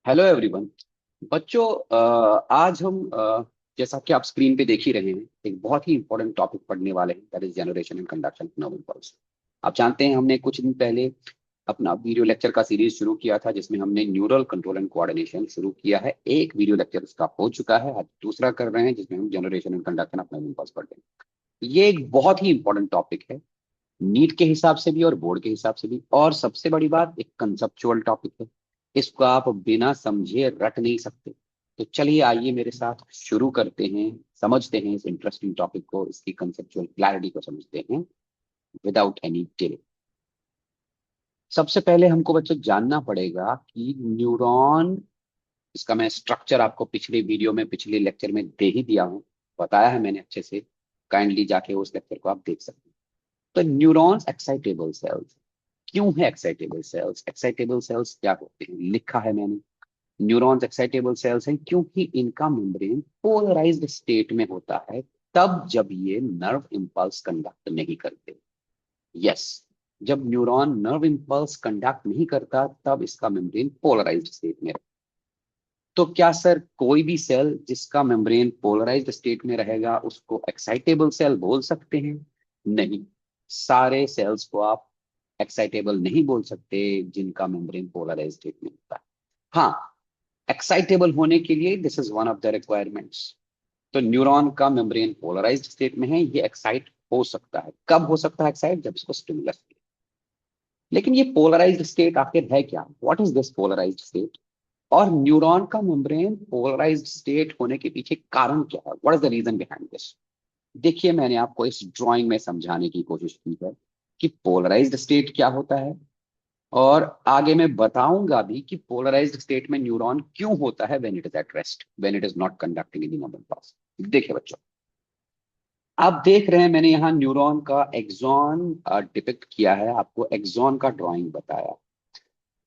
Hello everyone. बच्चों, आज हम जैसा कि आप स्क्रीन पे देख ही रहे हैं, एक बहुत ही इंपॉर्टेंट टॉपिक पढ़ने वाले हैं, that is generation and conduction of nerve impulse. आप जानते हैं हमने कुछ दिन पहले अपना वीडियो लेक्चर का सीरीज शुरू किया था, जिसमें हमने न्यूरल कंट्रोल एंड कोऑर्डिनेशन शुरू किया है। एक वीडियो लेक्चर उसका हो चुका है, आज दूसरा कर रहे हैं जिसमें हम generation and conduction of nerve impulse पढ़ते हैं। ये एक बहुत ही इंपॉर्टेंट टॉपिक है, नीट के हिसाब से भी और बोर्ड के हिसाब से भी, और सबसे बड़ी बात, एक कंसेप्चुअल टॉपिक है। इसको आप बिना समझे रट नहीं सकते। तो चलिए, आइए मेरे साथ शुरू करते हैं, समझते हैं इस इंटरेस्टिंग टॉपिक को, इसकी कंसेप्चुअल क्लैरिटी को समझते हैं विदाउट एनी डिले। सबसे पहले हमको बच्चों जानना पड़ेगा कि न्यूरॉन, इसका मैं स्ट्रक्चर आपको पिछले वीडियो में, पिछले लेक्चर में दे ही दिया हूं, बताया है मैंने अच्छे से। काइंडली जाके उस लेक्चर को आप देख सकते हैं। तो न्यूरॉन्स एक्साइटेबल सेल्स। क्यों है एक्साइटेबल सेल्स? एक्साइटेबल सेल्स क्या होते हैं, लिखा है मैंने। न्यूरॉन्स एक्साइटेबल सेल्स हैं क्योंकि इनका मेम्ब्रेन पोलराइज्ड स्टेट में होता है, तब जब ये नर्व इंपल्स कंडक्ट नहीं करते। यस, जब न्यूरॉन नर्व इंपल्स कंडक्ट नहीं करता तब इसका मेम्ब्रेन पोलराइज्ड स्टेट में रहता है। तो क्या सर कोई भी सेल जिसका मेम्ब्रेन पोलराइज्ड स्टेट में रहेगा उसको एक्साइटेबल सेल बोल सकते हैं? नहीं, सारे सेल्स को आप एक्साइटेबल नहीं बोल सकते जिनका मेम्ब्रेन पोलराइज्ड स्टेट में होता है। हाँ, एक्साइटेबल होने के लिए this is one of the requirements. तो न्यूरॉन का मेम्ब्रेन पोलराइज्ड स्टेट में है, ये एक्साइट हो सकता है। कब हो सकता है एक्साइट? जब इसको स्टिमुलस। लेकिन ये पोलराइज्ड स्टेट आखिर है क्या? What is this polarised state? और न्यूरॉन का मेम्ब्रेन पोलराइज्ड स्टेट होने के पीछे कारण क्या है? What is the reason behind this? देखिए, मैंने आपको इस ड्राइंग में समझाने की कोशिश की है कि पोलराइज्ड स्टेट क्या होता है, और आगे मैं बताऊंगा भी कि पोलराइज्ड स्टेट में न्यूरॉन क्यों होता है when it is at rest, when it is not conducting in the neural pass. देखिए बच्चों, आप देख रहे हैं मैंने यहाँ न्यूरॉन का एक्सॉन डिपिक्ट किया है, आपको एक्सॉन का ड्राइंग बताया।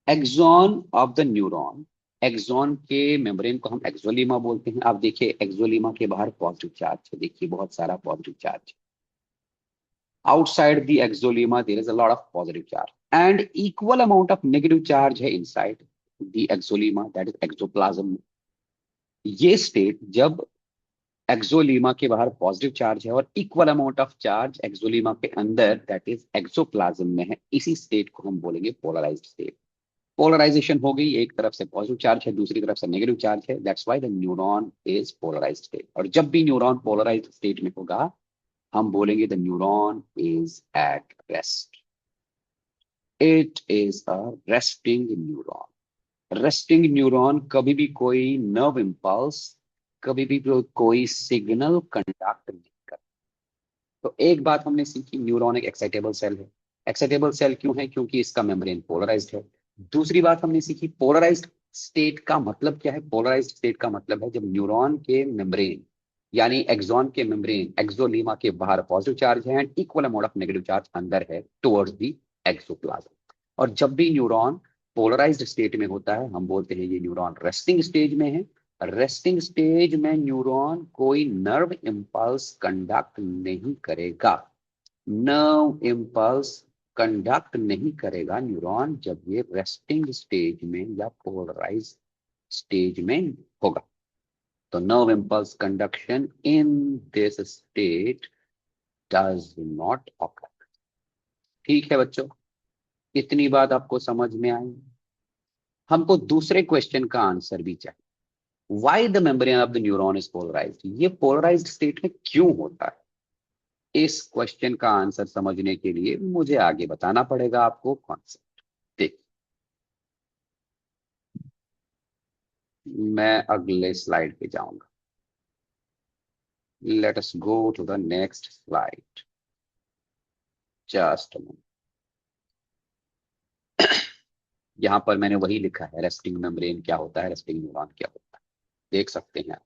Axon of the neuron, axon के मेम्ब्रेन को हम एक्सोलीमा बोलते हैं। आप देखिए, एक्सोलीमा के बाहर पॉजिटिव चार्ज है, देखिए बहुत सारा positive charge. Outside the axolemma there is a lot of positive charge and equal amount of negative charge है inside the axolemma, that is axoplasm. ये स्टेट जब एक्सोलीमा के बाहर पॉजिटिव चार्ज है और equal amount of charge axolemma के अंदर, that is axoplasm में है, इसी स्टेट को हम बोलेंगे पोलराइज्ड स्टेट। पोलराइजेशन हो गई, एक तरफ से पॉजिटिव चार्ज है, दूसरी तरफ से नेगेटिव चार्ज है, that's why the neuron is polarised state. और जब भी न्यूरॉन पोलराइज्ड स्टेट में होगा, हम बोलेंगे the neuron is at rest. It is a resting neuron. Resting neuron कभी भी कोई नर्व इम्पल्स, कभी भी कोई सिग्नल कंडक्ट नहीं करता। तो एक बात हमने सीखी, न्यूरॉन एक एक्साइटेबल सेल है। एक्साइटेबल सेल क्यों है? क्योंकि इसका मेम्ब्रेन पोलराइज्ड है। दूसरी बात हमने सीखी, पोलराइज्ड स्टेट का मतलब क्या है? पोलराइज्ड स्टेट का मतलब है जब न्यूरॉन के मेम्ब्रेन, यानी एक्सॉन के मेम्ब्रेन, एक्सोलीमा के बाहर पॉजिटिव चार्ज है and equal amount of negative charge अंदर है टुवर्ड्स दी एक्सोप्लाज्म। और जब भी न्यूरॉन पोलराइज्ड स्टेट में होता है, हम बोलते हैं ये न्यूरॉन रेस्टिंग स्टेज में है। रेस्टिंग स्टेज में न्यूरॉन कोई नर्व इम्पल्स कंडक्ट नहीं करेगा। नर्व इम्पल्स कंडक्ट नहीं करेगा न्यूरॉन जब ये रेस्टिंग स्टेज में या पोलराइज स्टेज में होगा। तो nerve impulse conduction in this state does not occur. ठीक है बच्चों, इतनी बात आपको समझ में आई। हमको दूसरे क्वेश्चन का आंसर भी चाहिए। Why the membrane of the neuron is polarised? ये पोलराइज्ड स्टेट में क्यों होता है? इस क्वेश्चन का आंसर समझने के लिए मुझे आगे बताना पड़ेगा आपको कॉन्सेप्ट। देख, मैं अगले स्लाइड पे जाऊंगा। Let us go to the next slide. Just यहां पर मैंने वही लिखा है, रेस्टिंग मेम्ब्रेन क्या होता है, रेस्टिंग न्यूरॉन क्या होता है। देख सकते हैं आप,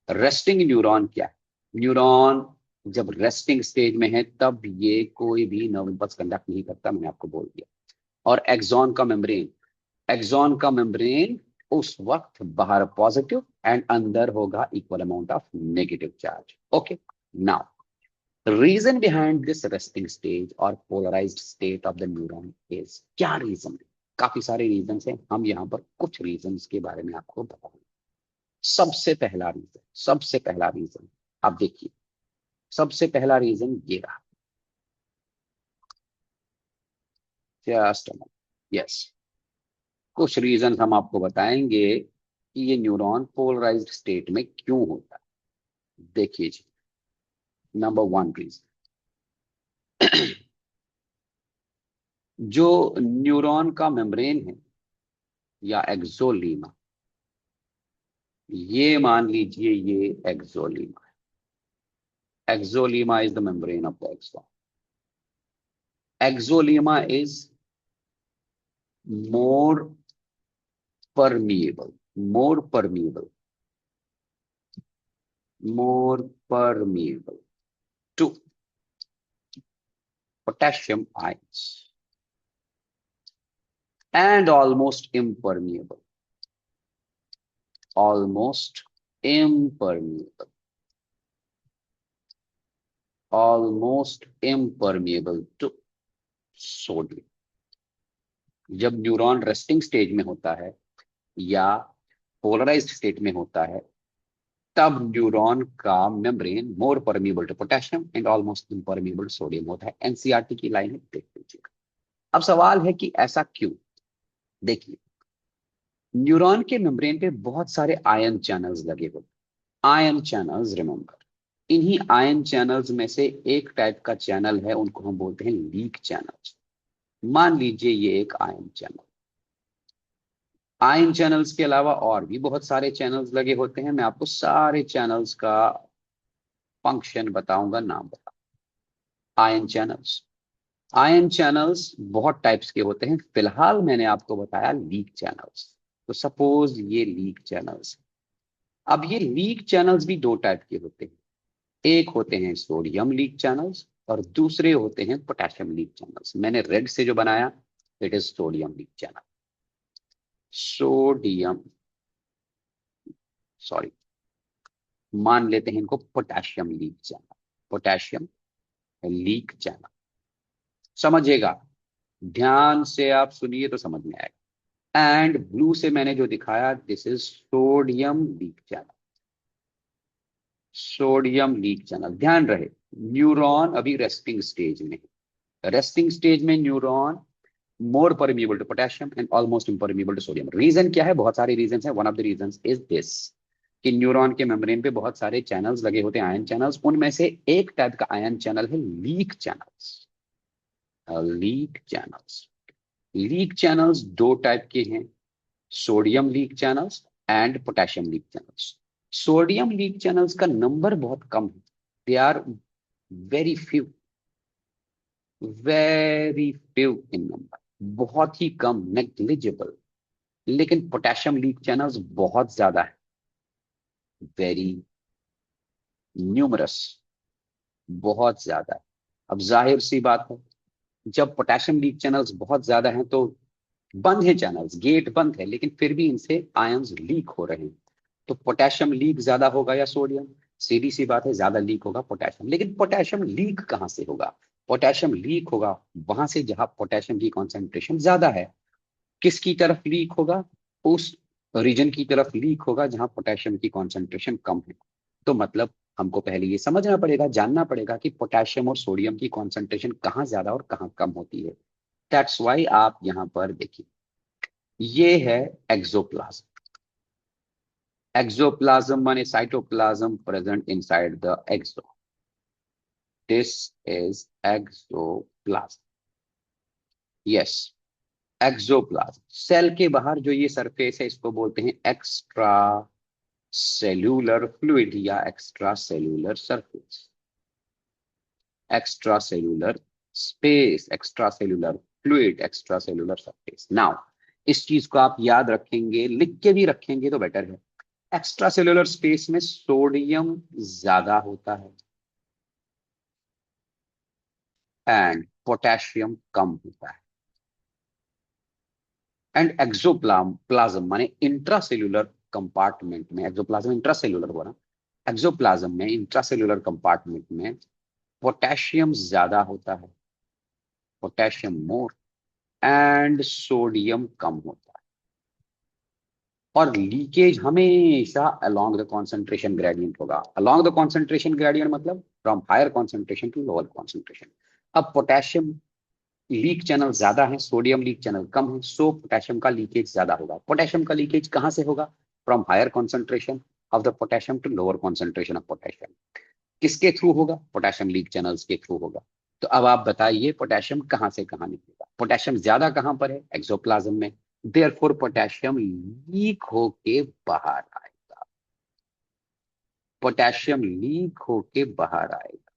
रेस्टिंग न्यूरॉन क्या है? न्यूरॉन जब रेस्टिंग स्टेज में है तब ये कोई भी नर्व इम्पल्स कंडक्ट नहीं करता, मैंने आपको बोल दिया। और एक्सॉन का मेम्ब्रेन, एक्सॉन का मेम्ब्रेन उस वक्त बाहर पॉजिटिव एंड अंदर होगा equal amount of negative charge. Okay, now reason behind this resting stage और polarised state of the neuron is, क्या रीजन? काफी सारे रीजंस हैं, हम यहाँ पर कुछ रीजंस के बारे में आपको बताएंगे। सबसे पहला रीजन आप देखिए, सबसे पहला रीजन ये रहा। जस्ट यस, कुछ रीजन हम आपको बताएंगे कि ये न्यूरॉन पोलराइज्ड स्टेट में क्यों होता है। देखिए जी, नंबर वन रीजन, जो न्यूरॉन का मेम्ब्रेन है या एक्सोलीमा, ये मान लीजिए ये एक्सोलीमा है। Axolemma is the membrane of the axon. Axolemma is more permeable, more permeable, more permeable to potassium ions and almost impermeable, almost impermeable to sodium। जब न्यूरॉन रेस्टिंग स्टेज में होता है या पोलराइज्ड स्टेट में होता है, तब न्यूरॉन का membrane more permeable to potassium and almost impermeable sodium होता है। एनसीईआरटी की लाइन है, देख लीजिएगा। अब सवाल है कि ऐसा क्यों। देखिए, न्यूरॉन के मेम्ब्रेन पे बहुत सारे आयन चैनल्स लगे होते हैं। आयन चैनल्स, रिमेंबर, इन्हीं आयन चैनल्स में से एक टाइप का चैनल है, उनको हम बोलते हैं लीक चैनल्स। मान लीजिए ये एक आयन चैनल। आयन चैनल्स के अलावा और भी बहुत सारे चैनल्स लगे होते हैं। मैं आपको सारे चैनल्स का फंक्शन बताऊंगा, नाम बताऊंगा। आयन चैनल्स बहुत टाइप्स के होते हैं, फिलहाल मैंने आपको बताया लीक चैनल्स। तो सपोज ये लीक चैनल्स। अब ये लीक चैनल्स भी दो टाइप के होते हैं। एक होते हैं सोडियम लीक चैनल्स और दूसरे होते हैं पोटेशियम लीक चैनल्स। मैंने रेड से जो बनाया, it is sodium leak channel. Sodium, sorry, मान लेते हैं इनको potassium leak channel. Potassium leak channel, समझिएगा, ध्यान से आप सुनिए तो समझ में आएगा। एंड ब्लू से मैंने जो दिखाया, this is sodium leak channel. Sodium leak channel, ध्यान रहे, न्यूरॉन अभी रेस्टिंग स्टेज में है। रेस्टिंग स्टेज में neuron more permeable to potassium and almost impermeable to sodium. Reason क्या है? बहुत सारे रीजन है। One of the reason is this कि न्यूरॉन के मेम्ब्रेन पे बहुत सारे चैनल्स लगे होते हैं, आयन चैनल्स। उनमें से एक टाइप का आयन चैनल है leak channels. Leak channels, leak channels दो टाइप के हैं, sodium leak channels and potassium leak channels. Sodium leak channels का नंबर बहुत कम है, they are very few, very few in number, बहुत ही कम, नेग्लिजिबल। लेकिन पोटेशियम लीक चैनल्स बहुत ज्यादा है, वेरी न्यूमरस, बहुत ज्यादा है। अब जाहिर सी बात है, जब पोटेशियम लीक चैनल्स बहुत ज्यादा हैं तो बंद है चैनल्स, गेट बंद है, लेकिन फिर भी इनसे आयंस लीक हो रहे हैं। तो पोटेशियम लीक ज्यादा होगा या सोडियम? सीधी सी बात है, ज्यादा लीक होगा पोटेशियम। लेकिन पोटेशियम लीक कहां से होगा? पोटेशियम लीक होगा वहां से जहां पोटेशियम की कॉन्सेंट्रेशन ज्यादा है। किसकी तरफ लीक होगा? उस रीजन की तरफ लीक होगा जहां पोटेशियम की कॉन्सेंट्रेशन कम है। तो मतलब हमको पहले ये समझना पड़ेगा, जानना पड़ेगा कि पोटेशियम और सोडियम की कॉन्सेंट्रेशन कहाँ ज्यादा और कहाँ कम होती है। दैट्स वाई आप यहाँ पर देखिए, ये है एक्सोप्लाज्म। एक्सोप्लाज्म माने cytoplasm present inside the axon. This is axoplasm. Yes, axoplasm. Cell के बाहर जो ये सरफेस है, इसको बोलते हैं एक्स्ट्रा सेल्यूलर फ्लूइड या extracellular surface, extracellular space, extracellular fluid, extracellular surface. Now इस चीज को आप याद रखेंगे, लिख के भी रखेंगे तो बेटर है। एक्स्ट्रा सेल्यूलर स्पेस में सोडियम ज्यादा होता है एंड पोटेशियम कम होता है। एंड एक्सोप्लाज्म माने इंट्रासेल्यूलर कंपार्टमेंट में, एक्सोप्लाज्म इंट्रासेल्यूलर हुआ ना, एक्सोप्लाज्म में इंट्रासेल्यूलर कंपार्टमेंट में पोटेशियम ज्यादा होता है, पोटेशियम मोर एंड सोडियम कम होता है। और लीकेज हमेशा अलोंग द कॉन्सेंट्रेशन ग्रेडियंट होगा। अलोंग द कॉन्सेंट्रेशन ग्रेडियंट मतलब from higher concentration to lower concentration. अब पोटेशियम लीक चैनल ज्यादा है, सोडियम लीक चैनल कम है, सो पोटेशियम का लीकेज ज्यादा होगा। पोटेशियम का लीकेज कहां से होगा? From higher concentration of the potassium to lower concentration of potassium. किसके थ्रू होगा? पोटेशियम लीक चैनल्स के थ्रू होगा। तो अब आप बताइए पोटेशियम कहां से कहां निकलेगा? पोटेशियम ज्यादा कहां पर है? एक्सोप्लाज्म में। देयरफॉर पोटेशियम लीक होके बाहर आएगा। पोटेशियम लीक होके बाहर आएगा।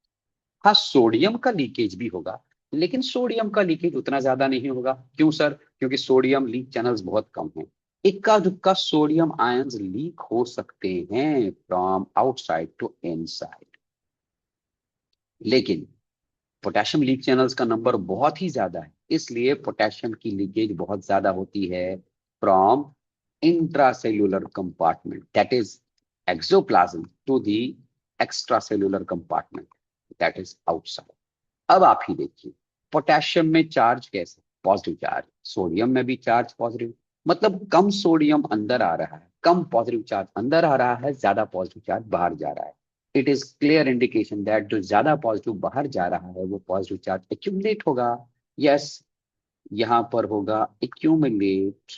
हाँ, सोडियम का लीकेज भी होगा, लेकिन सोडियम का लीकेज उतना ज्यादा नहीं होगा। क्यों सर? क्योंकि सोडियम लीक चैनल्स बहुत कम हैं। इक्का दुक्का सोडियम आयंस लीक हो सकते हैं फ्रॉम आउटसाइड टू इनसाइड, लेकिन पोटेशियम लीक चैनल्स का नंबर बहुत ही ज्यादा है, इसलिए पोटेशियम की लीकेज बहुत ज्यादा होती है from intracellular compartment, that is axoplasm, to the extracellular compartment, that is outside. अब आप ही देखिए, पोटेशियम में चार्ज कैसे? Positive charge. सोडियम में भी चार्ज पॉजिटिव, मतलब कम सोडियम अंदर आ रहा है, कम पॉजिटिव चार्ज अंदर आ रहा है, ज्यादा पॉजिटिव चार्ज बाहर जा रहा है। It is clear indication that जो ज्यादा पॉजिटिव बाहर जा रहा है वो पॉजिटिव चार्ज एक्यूमुलेट होगा। यस, यहां पर होगा एक्यूमुलेट,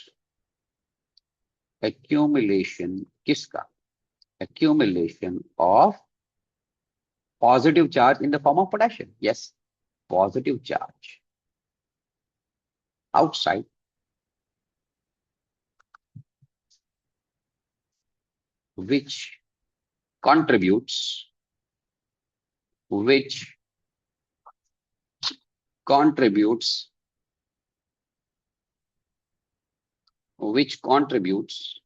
एक्यूमुलेशन किसका? Accumulation of positive charge in the form of potassium. Yes, positive charge outside which contributes, which contributes, which contributes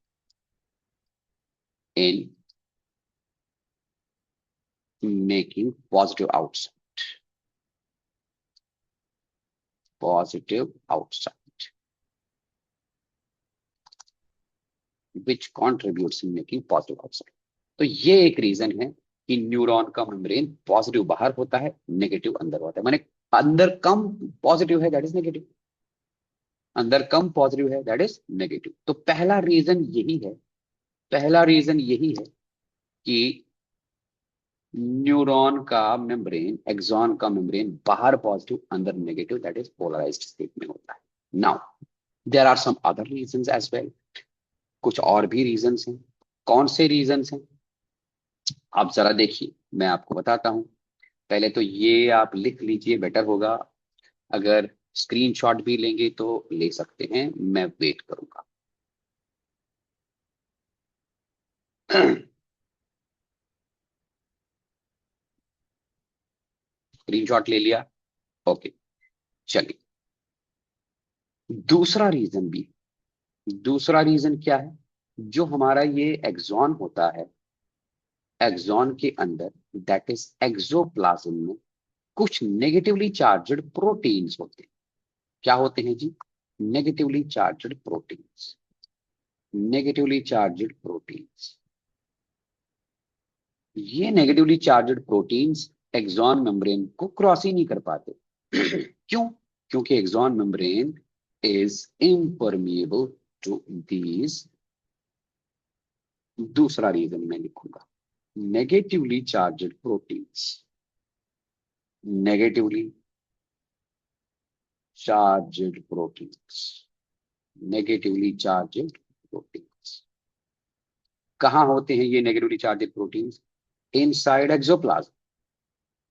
in making positive outside, positive outside, which contributes in making positive outside। तो ये एक reason है कि neuron का membrane positive बाहर होता है, negative अंदर होता है। माने अंदर कम पॉजिटिव है, दैट इज नेगेटिव, अंदर कम पॉजिटिव है, दैट इज नेगेटिव। तो पहला रीजन यही है, पहला रीजन यही है कि न्यूरॉन का मेम्ब्रेन, एक्सॉन का मेम्ब्रेन बाहर पॉजिटिव अंदर negative, that is polarised state में होता है। Now there are some other reasons as well, कुछ और भी रीजंस हैं। कौन से रीजंस हैं? आप जरा देखिए, मैं आपको बताता हूं। पहले तो ये आप लिख लीजिए, बेटर होगा। अगर स्क्रीनशॉट भी लेंगे तो ले सकते हैं, मैं वेट करूंगा। स्क्रीनशॉट ले लिया? ओके, चलिए। दूसरा रीजन भी, दूसरा रीजन क्या है? जो हमारा ये एक्सॉन होता है, एक्सॉन के अंदर, दैट इज एक्सोप्लाज्म में कुछ नेगेटिवली चार्ज्ड प्रोटीन्स होते हैं। क्या होते हैं जी? Negatively charged proteins, negatively charged proteins. ये negatively charged proteins axon membrane को क्रॉस ही नहीं कर पाते। क्यों? क्योंकि axon membrane is impermeable to these. दूसरा रीजन मैं लिखूंगा, negatively charged proteins, negatively charged proteins, negatively charged proteins. कहां होते हैं ये negatively charged proteins? Inside axoplasm,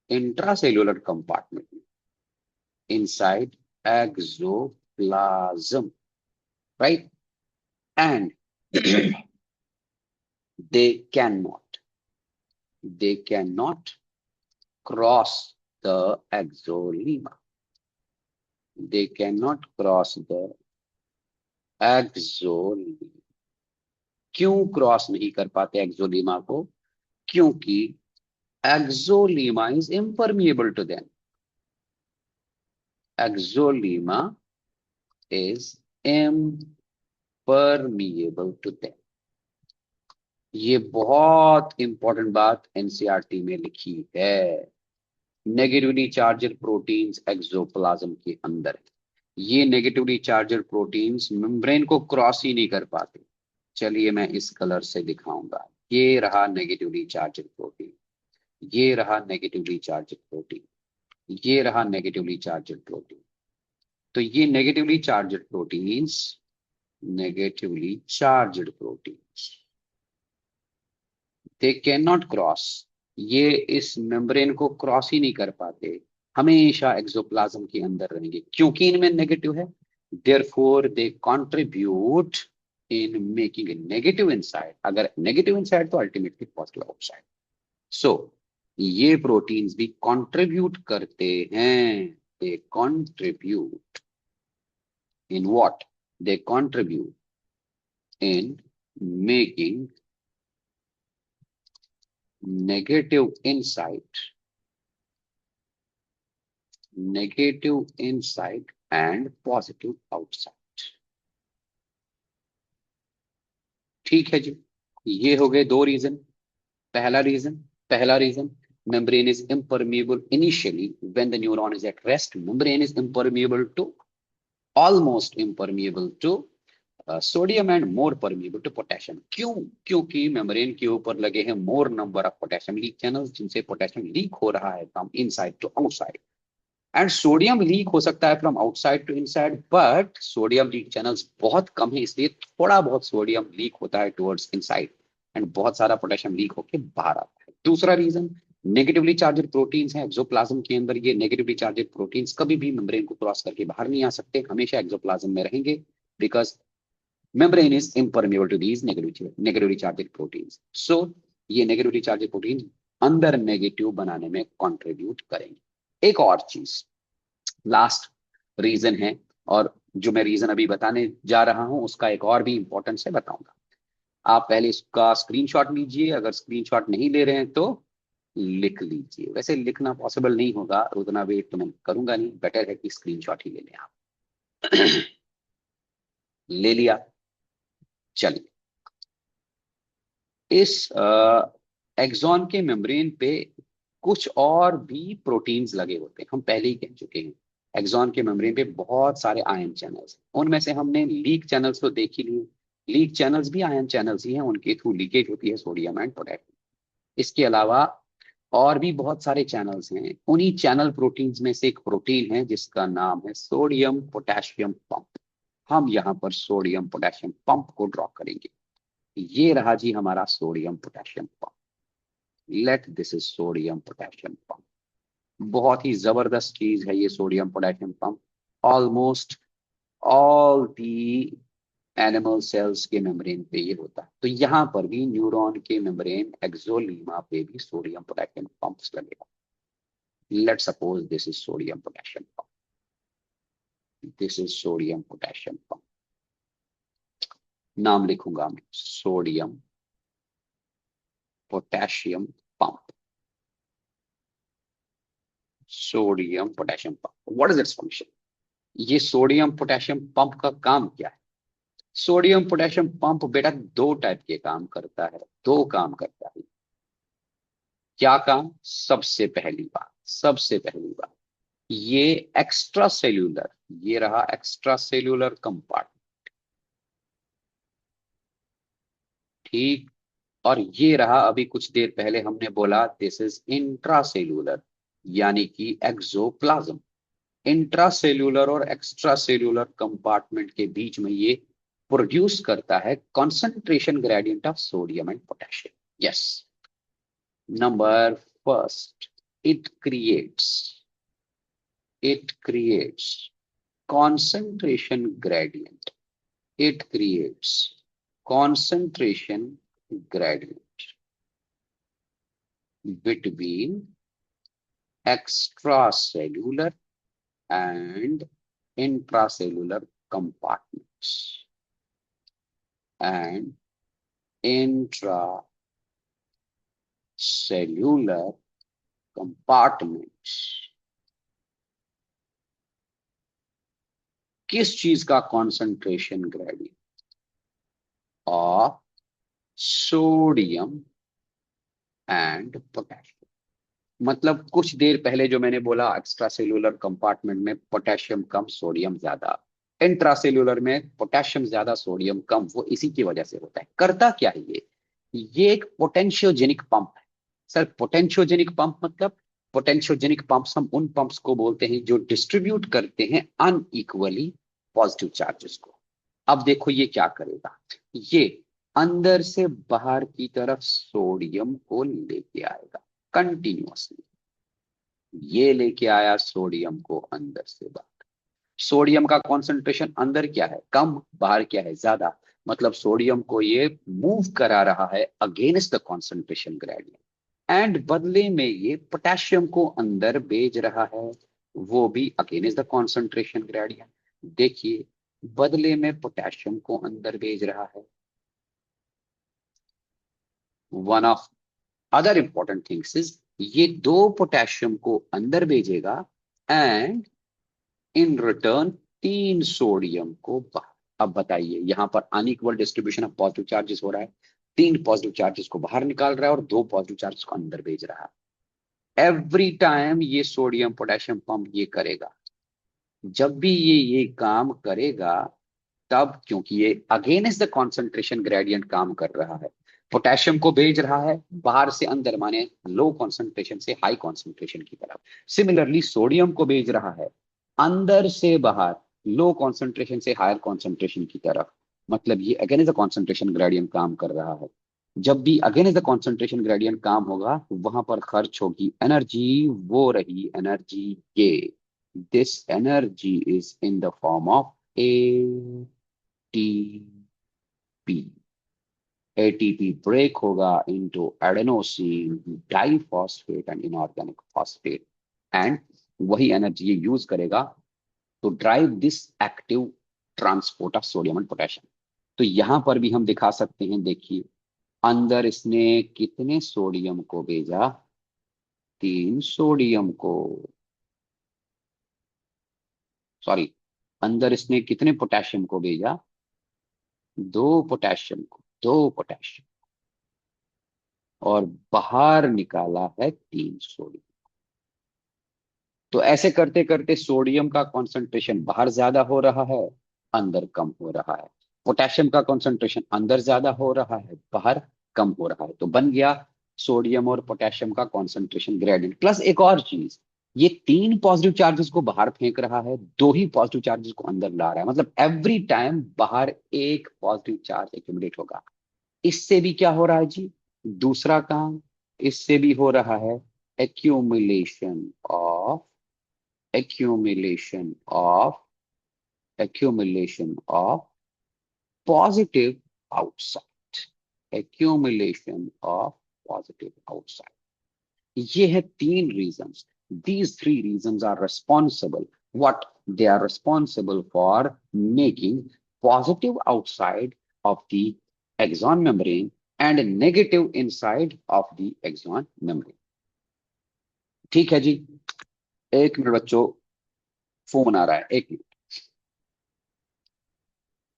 intracellular compartment में, inside axoplasm, right? And they cannot, they cannot cross the axonema, they cannot cross the axonema। क्यों cross नहीं कर पाते axolemma को? क्योंकि axolemma is impermeable to them, axolemma is impermeable to them. ये बहुत important बात एनसीईआरटी में लिखी है। नेगेटिवली चार्जड प्रोटीन्स एक्सोप्लाज्म के अंदर है, ये नेगेटिवली चार्जड प्रोटीन्स मेम्ब्रेन को क्रॉस ही नहीं कर पाते। चलिए मैं इस कलर से दिखाऊंगा। ये रहा नेगेटिवली चार्जड प्रोटीन, ये रहा नेगेटिवली चार्जड प्रोटीन, ये रहा नेगेटिवली चार्जड प्रोटीन। तो ये negatively charged proteins, negatively charged proteins, they can not cross. ये इस मेम्ब्रेन को क्रॉस ही नहीं कर पाते, हमेशा एक्सोप्लाज्म के अंदर रहेंगे क्योंकि इनमें नेगेटिव है। Therefore they contribute in making a negative inside. अगर नेगेटिव इनसाइड तो अल्टीमेटली पॉजिटिव आउटसाइड। सो ये प्रोटीन्स भी कंट्रीब्यूट करते हैं। They contribute in what? They contribute in making negative insight, negative inside and positive outside। ठीक है जी, ये हो गए दो रीजन। पहला रीजन, पहला reason, membrane is impermeable initially when the neuron is at rest। membrane is impermeable to, almost impermeable to sodium and more permeable to potassium. क्यों? क्योंकि मेम्ब्रेन के ऊपर लगे हैं more number of potassium leak channels, जिनसे potassium leak हो रहा है from inside to outside. And sodium leak हो सकता है from outside to inside, but sodium leak channels बहुत कम है, इसलिए थोड़ा बहुत सोडियम लीक होता है टुवर्ड्स इनसाइड एंड बहुत सारा पोटेशियम लीक होकर बाहर आता है। दूसरा रीजन, नेगेटिवली चार्जड प्रोटीन्स हैं एक्सोप्लाज्म के अंदर। ये नेगेटिवली चार्जड प्रोटीन्स कभी भी मेम्ब्रेन को क्रॉस करके बाहर नहीं आ सकते, हमेशा एक्सोप्लाज्म में रहेंगे, because membrane is impermeable to these negatively charged proteins। so ये negatively charged proteins अंदर नेगेटिव बनाने में कंट्रीब्यूट करेंगे। एक और चीज, लास्ट रीजन है, और जो मैं रीजन अभी बताने जा रहा हूं उसका एक और भी इंपॉर्टेंस है, बताऊंगा। आप पहले इसका स्क्रीनशॉट लीजिए, अगर स्क्रीनशॉट नहीं ले रहे हैं तो लिख लीजिए। वैसे लिखना पॉसिबल नहीं होगा, उतना वेट तो मैं करूंगा नहीं, बेटर है कि स्क्रीनशॉट ही ले लें आप। ले लिया? चलिए, इस एक्सॉन के मेम्ब्रेन पे कुछ और भी प्रोटीन्स लगे होते हैं, हम पहले ही कह चुके हैं। एक्सॉन के मेम्ब्रेन पे बहुत सारे आयन चैनल्स, उनमें से हमने लीक चैनल्स तो देख ही लिए। लीक चैनल्स भी आयन चैनल्स ही हैं, उनके थ्रू लीकेज होती है सोडियम एंड पोटेशियम। इसके अलावा और भी बहुत सारे चैनल्स हैं। उन्हीं चैनल प्रोटीन्स में से एक प्रोटीन है जिसका नाम है सोडियम पोटेशियम पंप। हम यहाँ पर सोडियम पोटेशियम पंप को ड्रॉ करेंगे। ये रहा जी हमारा sodium potassium pump. Let this is sodium potassium pump. बहुत ही जबरदस्त चीज है ये sodium potassium pump. Almost all the animal cells के मेम्ब्रेन पे ये होता है। तो यहाँ पर भी न्यूरॉन के मेम्ब्रेन एक्सोलीमा पे भी सोडियम पोटेशियम पंप्स लगेगा। Let suppose this is sodium potassium pump, this is sodium potassium pump. नाम लिखूंगा मैं, sodium potassium pump. Sodium potassium pump, what is its function? ये सोडियम पोटेशियम पंप का काम क्या है? सोडियम पोटेशियम पंप बेटा दो टाइप के काम करता है, दो काम करता है। क्या काम? सबसे पहली बात, ये एक्स्ट्रा सेल्यूलर, ये रहा एक्स्ट्रा सेल्यूलर कंपार्टमेंट, ठीक। और ये रहा अभी कुछ देर पहले हमने बोला दिस इज इंट्रा सेल्यूलर, यानी कि एक्सोप्लाज्म। इंट्रासेल्यूलर और एक्स्ट्रा सेल्यूलर कंपार्टमेंट के बीच में ये प्रोड्यूस करता है concentration gradient of sodium and potassium. Yes, number first, it creates it creates concentration gradient, it creates concentration gradient between extracellular and intracellular compartments and intracellular compartments। किस चीज का concentration gradient? Of sodium and potassium. मतलब कुछ देर पहले जो मैंने बोला, extra cellular compartment में पोटेशियम कम सोडियम ज्यादा, इंट्रासेल्यूलर में पोटेशियम ज्यादा सोडियम कम, वो इसी की वजह से होता है। करता क्या है ये एक पोटेंशियोजेनिक पंप है। सर पोटेंशियोजेनिक पंप मतलब, पोटेंशियोजेनिक पंप्स हम उन पंप्स को बोलते हैं जो डिस्ट्रीब्यूट करते हैं अनइक्वली पॉजिटिव चार्जेस को। अब देखो ये क्या करेगा, ये अंदर से बाहर की तरफ सोडियम को लेके आएगा कंटिन्यूअसली। ये लेके आया सोडियम को अंदर से बाहर। सोडियम का कॉन्सेंट्रेशन अंदर क्या है, कम, बाहर क्या है, ज्यादा। मतलब सोडियम को ये मूव करा रहा है against the concentration gradient, and बदले में ये पोटेशियम को अंदर भेज रहा है, वो भी अगेंस्ट द कॉन्सेंट्रेशन ग्रेडियंट। देखिए, बदले में पोटेशियम को अंदर भेज रहा है। One of other important things is, ये दो पोटेशियम को अंदर भेजेगा एंड इन रिटर्न तीन सोडियम को बाहर। अब बताइए, यहां पर unequal distribution of positive charges हो रहा है, तीन पॉजिटिव चार्जेस को बाहर निकाल रहा है और दो पॉजिटिव चार्जेस को अंदर भेज रहा है। एवरी टाइम ये सोडियम पोटेशियम पंप ये करेगा, जब भी ये काम करेगा, तब क्योंकि ये अगेंस्ट द कॉन्सेंट्रेशन ग्रेडियंट काम कर रहा है, पोटेशियम को भेज रहा है बाहर से अंदर, माने लो कॉन्सेंट्रेशन से हाई कॉन्सेंट्रेशन की तरफ। सिमिलरली सोडियम को भेज रहा है अंदर से बाहर, लो कॉन्सेंट्रेशन से हायर कॉन्सेंट्रेशन की तरफ। मतलब ये अगेंस्ट द कॉन्सेंट्रेशन ग्रेडियंट काम कर रहा है। जब भी अगेंस्ट द कॉन्सेंट्रेशन ग्रेडियंट काम होगा, वहां पर खर्च होगी एनर्जी, वो रही एनर्जी ये। This energy is in the form of ATP। ATP break होगा into adenosine diphosphate and inorganic phosphate, and वही एनर्जी ये यूज करेगा to drive this active transport of sodium and potassium. तो यहां पर भी हम दिखा सकते हैं, देखिए अंदर इसने कितने सोडियम को भेजा, तीन सोडियम को, सॉरी, अंदर इसने कितने पोटेशियम को भेजा, दो पोटेशियम को, दो पोटेशियम, और बाहर निकाला है तीन सोडियम। तो ऐसे करते करते सोडियम का कॉन्सेंट्रेशन बाहर ज्यादा हो रहा है, अंदर कम हो रहा है। पोटेशियम का कॉन्सेंट्रेशन अंदर ज्यादा हो रहा है, बाहर कम हो रहा है। तो बन गया सोडियम और पोटेशियम का कॉन्सेंट्रेशन ग्रेडियंट। प्लस एक और चीज, ये तीन पॉजिटिव चार्जेस को बाहर फेंक रहा है, दो ही पॉजिटिव चार्जेस को अंदर ला रहा है। मतलब एवरी टाइम बाहर एक पॉजिटिव चार्ज एक्यूमुलेट होगा। इससे भी क्या हो रहा है जी, दूसरा काम, इससे भी हो रहा है accumulation of, accumulation of accumulation of positive outside, accumulation of positive outside। ये है तीन reasons। These three reasons are responsible, what they are responsible for making positive outside of the axon membrane and negative inside of the axon membrane। ठीक है जी, एक minute बच्चों, phone आ रहा है, एक मिनट।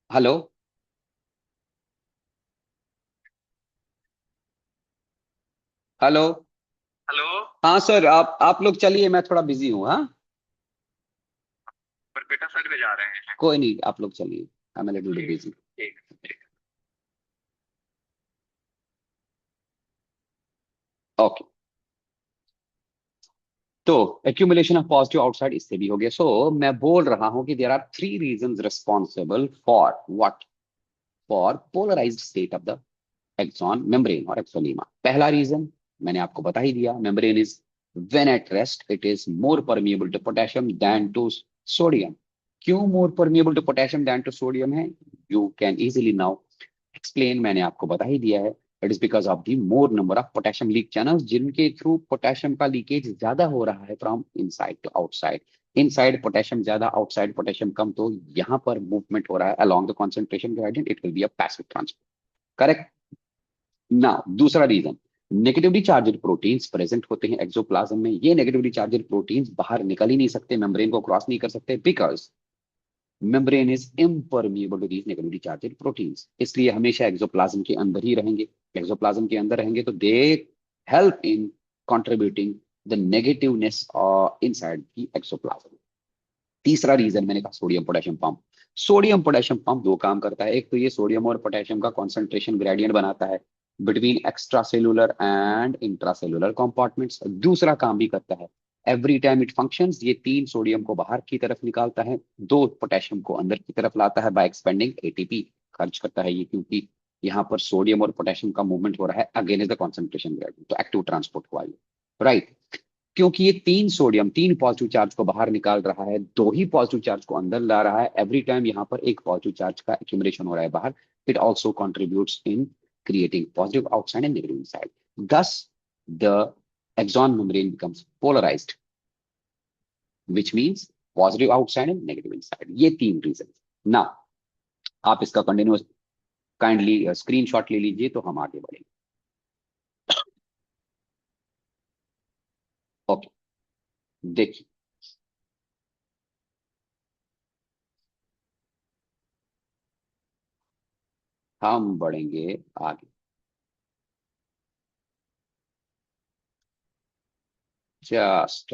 Hello, hello. हेलो। हाँ sir, आप लोग चलिए, मैं थोड़ा बिजी हूँ। हाँ, पर बेटा सर में जा रहे हैं। कोई नहीं, आप लोग चलिए, आई एम लिटिल बिट ठीक बिजी। ठीक ठीक। ओके, तो एक्यूमुलेशन ऑफ पॉजिटिव आउटसाइड इससे भी हो गया। सो मैं बोल रहा हूँ कि there are three reasons responsible for what, for polarised state of the axon membrane और एक्सोलीमा। पहला रीजन मैंने आपको बता ही दिया, membrane is when at rest it is more permeable to potassium than to sodium. क्यों more permeable to potassium than to sodium है, you can easily now explain, मैंने आपको बता ही दिया है। It is because of the more number of potassium leak channels, जिनके through potassium का लीकेज ज्यादा हो रहा है from inside to outside. Inside potassium ज्यादा, आउटसाइड पोटेशियम कम, तो यहाँ पर मूवमेंट हो रहा है along the concentration gradient, it will be a passive transport. Correct. Now दूसरा reason, negatively charged proteins present होते हैं एक्सोप्लाज्म में। ये नेगेटिवली चार्जड प्रोटीन्स बाहर निकल ही नहीं सकते, मेम्ब्रेन को क्रॉस नहीं कर सकते, because membrane is impermeable to these negatively charged proteins. इसलिए हमेशा एक्सोप्लाज्म के अंदर ही रहेंगे। एक्सोप्लाज्म के अंदर रहेंगे तो they help in contributing the negativeness inside the axoplasm. तीसरा रीजन मैंने कहा sodium potassium pump. Sodium potassium pump दो काम करता है। एक तो ये सोडियम और पोटेशियम का कॉन्सेंट्रेशन ग्रेडियंट बनाता है between extra cellular and intra cellular compartments. दूसरा काम भी करता है, एवरी टाइम इट फंक्शंस, ये तीन सोडियम को बाहर की तरफ निकालता है, दो पोटेशियम को अंदर की तरफ लाता है बाय एक्सपेंडिंग एटीपी। खर्च करता है ये क्योंकि यहाँ पर सोडियम और पोटेशियम का मूवमेंट हो रहा है अगेंस्ट द कॉन्सेंट्रेशन ग्रेडियंट, तो एक्टिव ट्रांसपोर्ट हुआ ये, राइट। क्योंकि ये तीन सोडियम तीन पॉजिटिव चार्ज को बाहर निकाल रहा है, दो ही पॉजिटिव चार्ज को अंदर ला रहा है, एवरी टाइम यहाँ पर एक पॉजिटिव चार्ज का एक्यूमुलेशन हो रहा है बाहर, it also contributes in creating positive outside and negative inside. Thus, the axon membrane becomes polarized, which means positive outside and negative inside. ये तीन रीजन। ना आप इसका कंटिन्यूस काइंडली स्क्रीनशॉट ले लीजिए तो हम आगे बढ़ेंगे। ओके, देखिए हम बढ़ेंगे आगे। जस्ट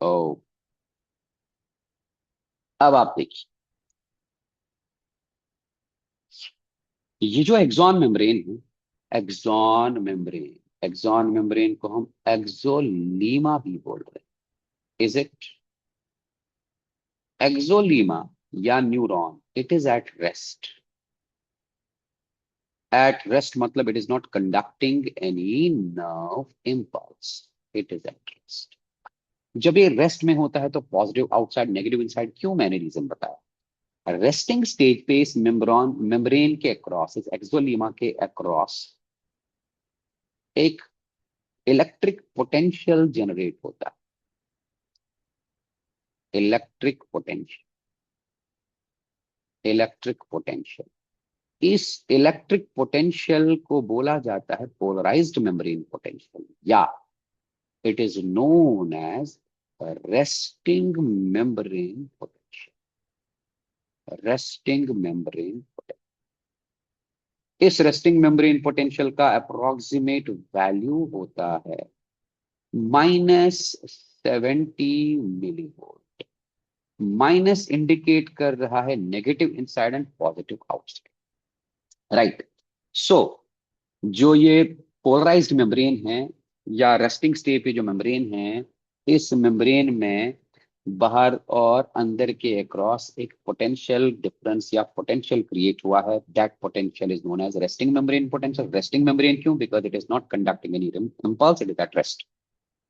ओ, अब आप देखिए ये जो एक्सॉन मेम्ब्रेन है, एक्सॉन मेम्ब्रेन, एक्सॉन मेम्ब्रेन को हम एक्सोलीमा भी बोल रहे हैं। Is it? एक्सोलीमा या neuron, it is at rest. At rest मतलब it is not conducting any nerve impulse, it is at rest. जब ये रेस्ट में होता है तो पॉजिटिव आउटसाइड नेगेटिव इनसाइड, क्यों मैंने रीजन बताया। रेस्टिंग स्टेज पे इस मेम्ब्रेन मेम्ब्रेन के अक्रॉस, इस एक्सोलीमा के अक्रॉस एक इलेक्ट्रिक पोटेंशियल जनरेट होता है। इलेक्ट्रिक पोटेंशियल, इस इलेक्ट्रिक पोटेंशियल को बोला जाता है पोलराइज्ड मेम्ब्रेन पोटेंशियल, या it is known as resting membrane potential. Resting membrane potential, इस रेस्टिंग मेम्ब्रेन पोटेंशियल का अप्रोक्सीमेट वैल्यू होता है -70 मिलीवोल्ट। माइनस इंडिकेट कर रहा है negative inside and positive outside, right. So जो ये पोलराइज्ड मेम्ब्रेन है या रेस्टिंग स्टेट पे जो मेम्ब्रेन है, इस मेम्ब्रेन में बाहर और अंदर के अक्रॉस एक पोटेंशियल डिफरेंस या पोटेंशियल क्रिएट हुआ है। That potential is known as resting membrane potential. Resting membrane क्यों? Because it is not conducting any impulse, it is at rest.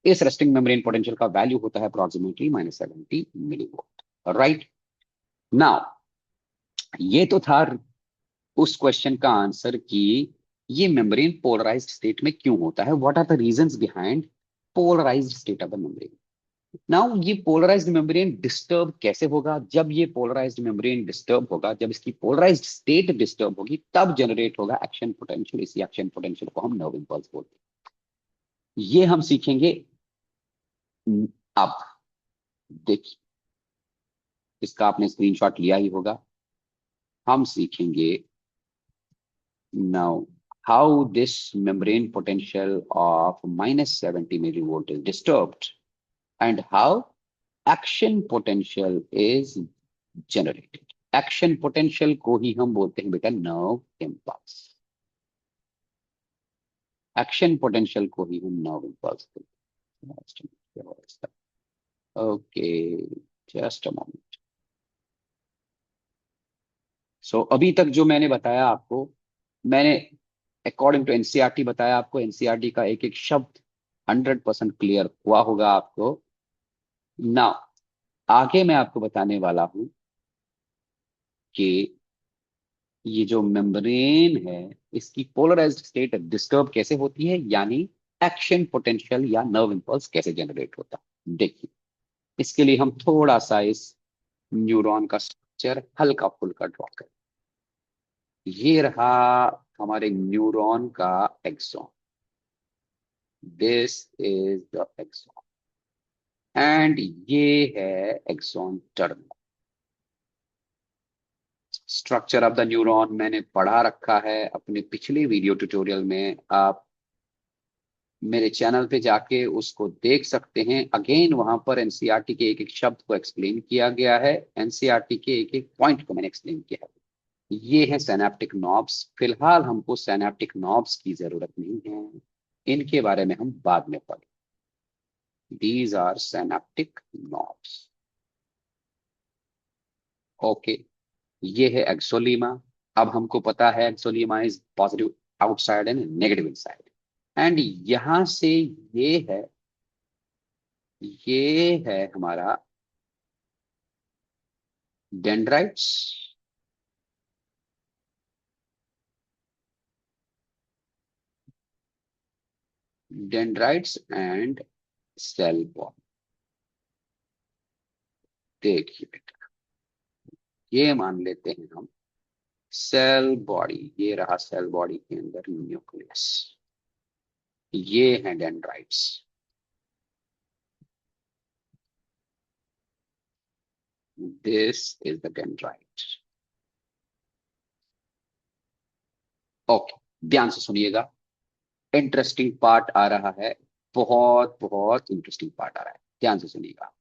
इस रेस्टिंग मेम्ब्रेन पोटेंशियल का वैल्यू होता है अप्रोक्सीमेटली -70 मिलीवोल्ट, राइट। नाउ ये तो था उस क्वेश्चन का आंसर कि ये मेम्ब्रेन पोलराइज्ड स्टेट में क्यों होता है, what are the reasons behind polarised state of the membrane. Now ये पोलराइज्ड मेम्ब्रेन डिस्टर्ब कैसे होगा? जब ये पोलराइज्ड मेम्ब्रेन डिस्टर्ब होगा, जब इसकी पोलराइज्ड स्टेट डिस्टर्ब होगी, तब जनरेट होगा एक्शन पोटेंशियल। इसी एक्शन पोटेंशियल को हम नर्व इंपल्स बोलते हैं। ये हम सीखेंगे अब। देखिए इसका आपने स्क्रीनशॉट लिया ही होगा। हम सीखेंगे now how this membrane potential of -70 millivolt is disturbed and how action potential is generated. Action potential को ही हम बोलते हैं बेटा नर्व इम्पल्स। एक्शन पोटेंशियल को ही हम नर्व इम्पल्स बोलते हैं। Okay, just a moment. So अभी तक जो मैंने बताया आपको, मैंने अकॉर्डिंग टू एनसीईआरटी बताया आपको। एनसीईआरटी का एक एक शब्द 100% क्लियर हुआ होगा आपको। ना आगे मैं आपको बताने वाला हूं कि ये जो मेम्ब्रेन है इसकी पोलराइज्ड स्टेट डिस्टर्ब कैसे होती है, यानी एक्शन पोटेंशियल या नर्व इंपल्स कैसे जनरेट होता है। देखिए इसके लिए हम थोड़ा सा इस न्यूरॉन का स्ट्रक्चर हल्का फुल्का ड्रॉ करें। ये रहा हमारे न्यूरॉन का axon, this is the axon and ये है axon terminal. Structure of the neuron मैंने पढ़ा रखा है अपने पिछले वीडियो ट्यूटोरियल में। आप मेरे चैनल पे जाके उसको देख सकते हैं। अगेन वहां पर एनसीईआरटी के एक एक शब्द को एक्सप्लेन किया गया है, एनसीईआरटी के एक एक पॉइंट को मैंने एक्सप्लेन किया है। ये है सिनैप्टिक नॉब्स। फिलहाल हमको सिनैप्टिक नॉब्स की जरूरत नहीं है, इनके बारे में हम बाद में पढ़ें। These are synaptic knobs. Okay, ये है एक्सोलीमा। अब हमको पता है axolemma is positive outside and negative inside. And यहां से ये है, ये है हमारा dendrites. Dendrites and cell body. देखिए बेटा, ये मान लेते हैं हम सेल बॉडी, ये रहा सेल बॉडी के अंदर न्यूक्लियस, ये है dendrites. This is the dendrite. Okay, ध्यान से सुनिएगा, इंटरेस्टिंग पार्ट आ रहा है, बहुत बहुत इंटरेस्टिंग पार्ट आ रहा है, ध्यान से सुनिएगा।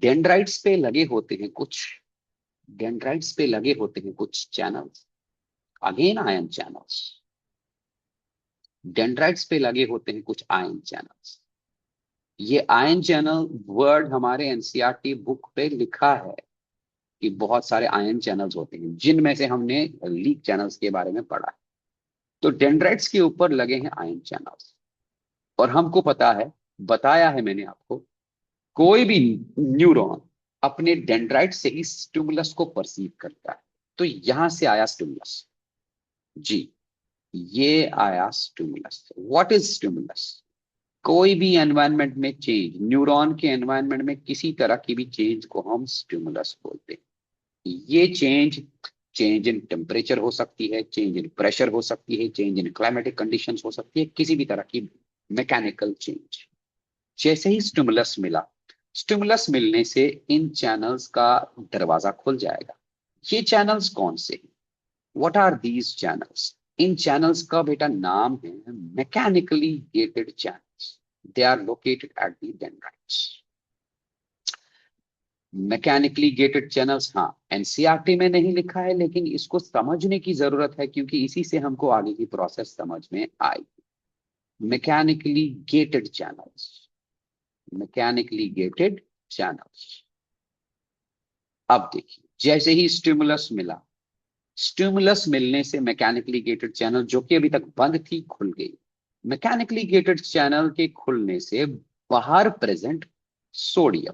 डेंड्राइट्स पे लगे होते हैं कुछ, डेंड्राइट्स पे लगे होते हैं कुछ channels, again ion channels. Dendrites पे लगे होते हैं कुछ आयन चैनल्स। ये आयन चैनल वर्ड हमारे एनसीईआरटी बुक पे लिखा है कि बहुत सारे आयन चैनल्स होते हैं, जिनमें से हमने लीक चैनल्स के बारे में पढ़ा है। तो डेंड्राइट्स के ऊपर लगे हैं आयन चैनल्स, और हमको पता है, बताया है मैंने आपको, कोई भी न्यूरॉन अपने डेंड्राइट से ही स्टिमुलस को परसीव करता है। तो यहां से आया स्टिमुलस जी, ये आया स्टिमुलस। What is stimulus? कोई भी एनवायरनमेंट में चेंज, न्यूरॉन के एनवायरनमेंट में किसी तरह की भी चेंज को हम स्टिमुलस बोलते हैं। ये चेंज, चेंज इन टेम्परेचर हो सकती है, चेंज इन प्रेशर हो सकती है, चेंज इन क्लाइमेटिक कंडीशंस हो सकती है, किसी भी तरह की मैकेनिकल चेंज। जैसे ही स्टिमुलस मिला, स्टिमुलस मिलने से इन चैनल्स का दरवाजा खुल जाएगा। ये चैनल्स कौन से? What are these channels? इन चैनल्स का बेटा नाम है mechanically gated channels. They are located at the dendrites. Mechanically gated channels, हाँ एनसीईआरटी में नहीं लिखा है, लेकिन इसको समझने की जरूरत है, क्योंकि इसी से हमको आगे की प्रोसेस समझ में आएगी। Mechanically gated channels, mechanically gated channels. अब देखिए, जैसे ही स्टिमुलस मिला, स्टिमुलस मिलने से मैकेनिकली गेटेड चैनल जो कि अभी तक बंद थी, खुल गई। मैकेनिकली गेटेड चैनल के खुलने से बाहर प्रेजेंट सोडियम,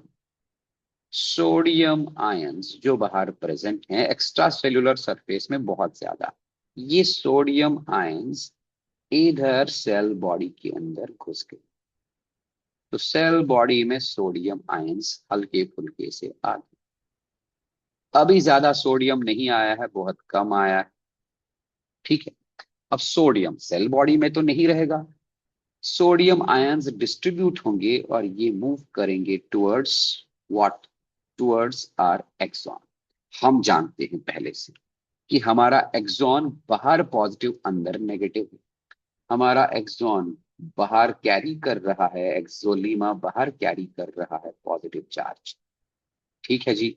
सोडियम आयंस जो बाहर प्रेजेंट हैं एक्स्ट्रा सेल्यूलर सरफेस में बहुत ज्यादा, ये सोडियम आयंस इधर सेल बॉडी के अंदर घुस गए। तो सेल बॉडी में सोडियम आयंस हल्के फुल्के से आ गए। अभी ज्यादा सोडियम नहीं आया है, बहुत कम आया है, ठीक है। अब सोडियम सेल बॉडी में तो नहीं रहेगा, सोडियम आयंस डिस्ट्रीब्यूट होंगे और ये मूव करेंगे towards what? Towards are axon. हम जानते हैं पहले से कि हमारा एक्सॉन बाहर पॉजिटिव, अंदर नेगेटिव है। हमारा एक्सॉन बाहर कैरी कर रहा है, एक्सोलीमा बाहर कैरी कर रहा है पॉजिटिव चार्ज, ठीक है जी,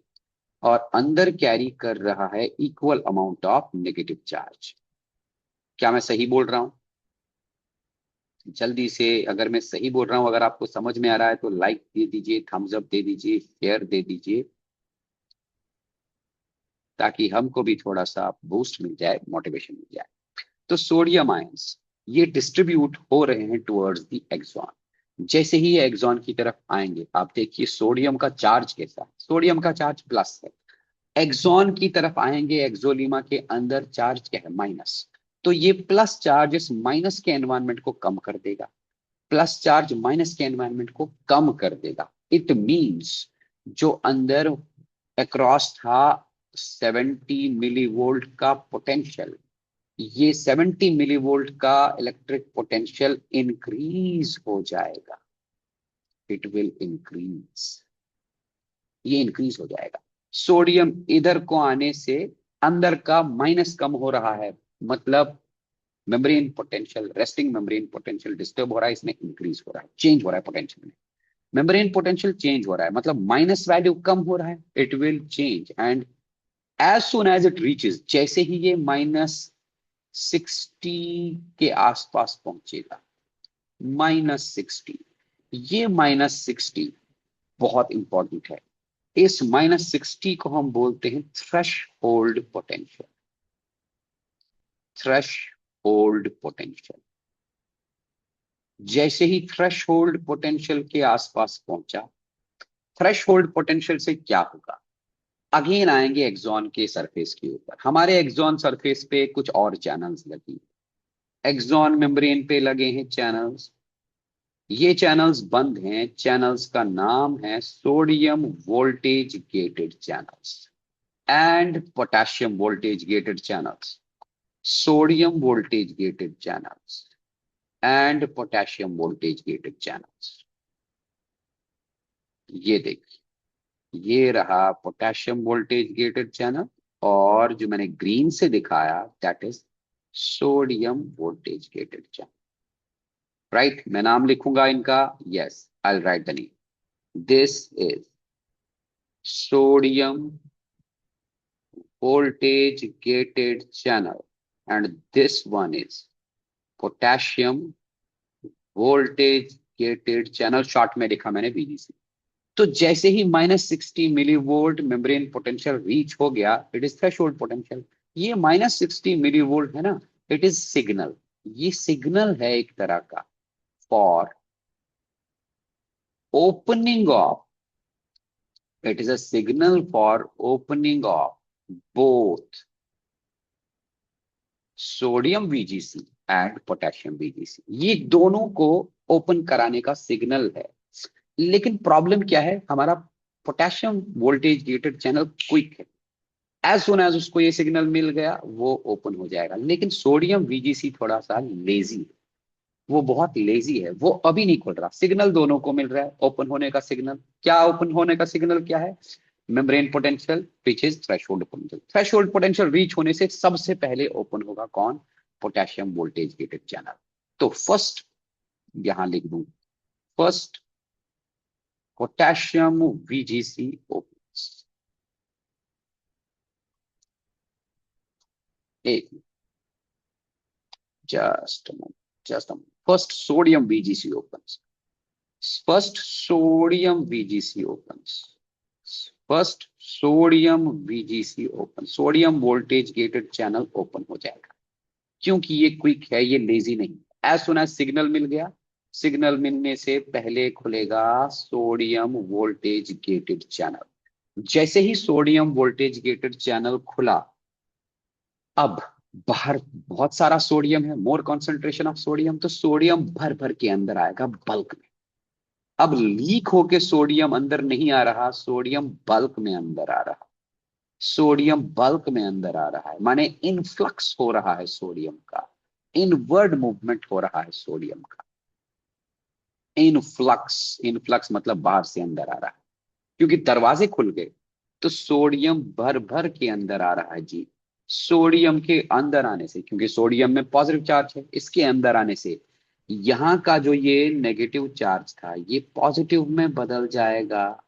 और अंदर कैरी कर रहा है equal amount of negative charge. क्या मैं सही बोल रहा हूं? जल्दी से, अगर मैं सही बोल रहा हूं, अगर आपको समझ में आ रहा है तो लाइक दे दीजिए, थम्स अप दे दीजिए, शेयर दे दीजिए, ताकि हमको भी थोड़ा सा बूस्ट मिल जाए, मोटिवेशन मिल जाए। तो सोडियम आयंस ये डिस्ट्रीब्यूट हो रहे हैं टुवर्ड्स द एक्सॉन। जैसे ही ये एक्सॉन की तरफ आएंगे, आप देखिए सोडियम का चार्ज कैसा है, सोडियम का चार्ज प्लस है। एक्सॉन की तरफ आएंगे, एक्सोलीमा के अंदर चार्ज क्या है? माइनस। तो ये प्लस चार्ज इस माइनस के एनवायरनमेंट को कम कर देगा, प्लस चार्ज माइनस के एनवायरनमेंट को कम कर देगा। इट मींस जो अंदर अक्रॉस था 70 मिलीवोल्ट का पोटेंशियल, ये 70 मिलीवोल्ट का इलेक्ट्रिक पोटेंशियल इंक्रीज हो जाएगा। इट विल इंक्रीज, ये इंक्रीज हो जाएगा। सोडियम इधर को आने से अंदर का माइनस कम हो रहा है, मतलब membrane potential, resting membrane potential disturb हो रहा है, इसमें इंक्रीज हो रहा है, चेंज हो रहा है पोटेंशियल में। मेम्ब्रेन पोटेंशियल चेंज हो रहा है मतलब माइनस वैल्यू कम हो रहा है, it will change and as soon as it reaches, जैसे ही ये -60 के आसपास पहुंचेगा, -60, ये -60 बहुत इंपॉर्टेंट है। इस -60 को हम बोलते हैं threshold potential, threshold potential. जैसे ही थ्रेश होल्ड पोटेंशियल के आसपास पहुंचा, थ्रेश होल्ड पोटेंशियल से क्या होगा, अगेन आएंगे एक्सॉन के सरफेस के ऊपर। हमारे एक्सॉन सरफेस पे कुछ और चैनल्स लगी, एक्सॉन मेम्ब्रेन पे लगे हैं चैनल्स, ये चैनल्स बंद हैं, चैनल्स का नाम है sodium voltage gated channels and potassium voltage gated channels, sodium voltage gated channels and potassium voltage gated channels. ये देखिए, ये रहा पोटेशियम वोल्टेज गेटेड चैनल, और जो मैंने ग्रीन से दिखाया that is sodium voltage gated channel. Right, मैं नाम लिखूंगा इनका, yes I right the name, this is sodium voltage gated channel and this one is potassium voltage gated channel, short में लिखा मैंने बीजीसी। तो जैसे ही -60 millivolt membrane potential reach हो गया, इट इज थ्रेशोल्ड पोटेंशियल। ये -60 मिली वोल्ट है ना, इट इज सिग्नल, ये सिग्नल है एक तरह का for opening of, it is a signal for opening of both sodium VGC and potassium VGC, ये दोनों को ओपन कराने का सिग्नल है। लेकिन प्रॉब्लम क्या है, हमारा potassium voltage gated channel quick है, एज सुन एज उसको ये सिग्नल मिल गया वो ओपन हो जाएगा। लेकिन सोडियम वीजीसी थोड़ा सा लेजी है, वो बहुत लेजी है, वो अभी नहीं खुल रहा। सिग्नल दोनों को मिल रहा है ओपन होने का सिग्नल। क्या ओपन होने का सिग्नल क्या है, membrane potential which is threshold potential. Threshold potential reach होने से सबसे पहले ओपन होगा कौन, पोटेशियम वोल्टेज गेटेड चैनल। तो फर्स्ट यहां लिख दूं, फर्स्ट पोटेशियम वीजीसी ओपन्स। एक, just first sodium VGC opens, first sodium VGC opens, first sodium VGC open, sodium voltage gated channel open हो जाएगा, क्योंकि ये क्विक है, ये लेजी नहीं। एज सुन एज सिग्नल मिल गया, सिग्नल मिलने से पहले खुलेगा सोडियम वोल्टेज गेटेड चैनल। जैसे ही सोडियम वोल्टेज गेटेड चैनल खुला, अब बाहर बहुत सारा सोडियम है, मोर कॉन्सेंट्रेशन ऑफ सोडियम, तो सोडियम भर भर के अंदर आएगा बल्क में। अब लीक होके सोडियम अंदर नहीं आ रहा, सोडियम बल्क में अंदर आ रहा, सोडियम बल्क में अंदर आ रहा है, माने इनफ्लक्स हो रहा है सोडियम का, इनवर्ड मूवमेंट हो रहा है सोडियम का। इनफ्लक्स, इनफ्लक्स मतलब बाहर से अंदर आ रहा है, क्योंकि दरवाजे खुल गए तो सोडियम भर भर के अंदर आ रहा है जी। सोडियम के अंदर आने से, क्योंकि सोडियम में पॉजिटिव चार्ज है, इसके अंदर आने से यहां का जो ये नेगेटिव चार्ज था ये पॉजिटिव में बदल जाएगा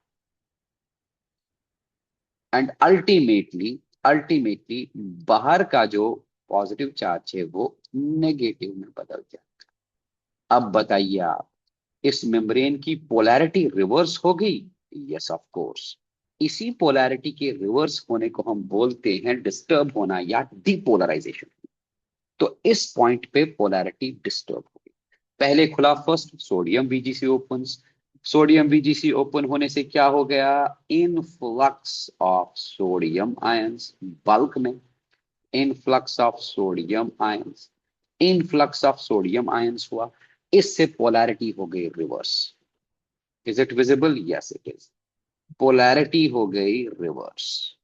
एंड अल्टीमेटली, अल्टीमेटली बाहर का जो पॉजिटिव चार्ज है वो नेगेटिव में बदल जाएगा। अब बताइए आप, इस मेम्ब्रेन की पोलैरिटी रिवर्स हो गई, यस ऑफ कोर्स। इसी पोलैरिटी के रिवर्स होने को हम बोलते हैं डिस्टर्ब होना या डिपोलराइजेशन। तो इस पॉइंट पे पोलैरिटी डिस्टर्ब हो गई। पहले खुला first sodium VGC open, sodium VGC open होने से क्या हो गया, influx of sodium ions bulk में, influx of sodium ions, influx of sodium ions हुआ, इससे पोलैरिटी हो गई reverse. Is it visible, yes it is, polarity हो गई रिवर्स।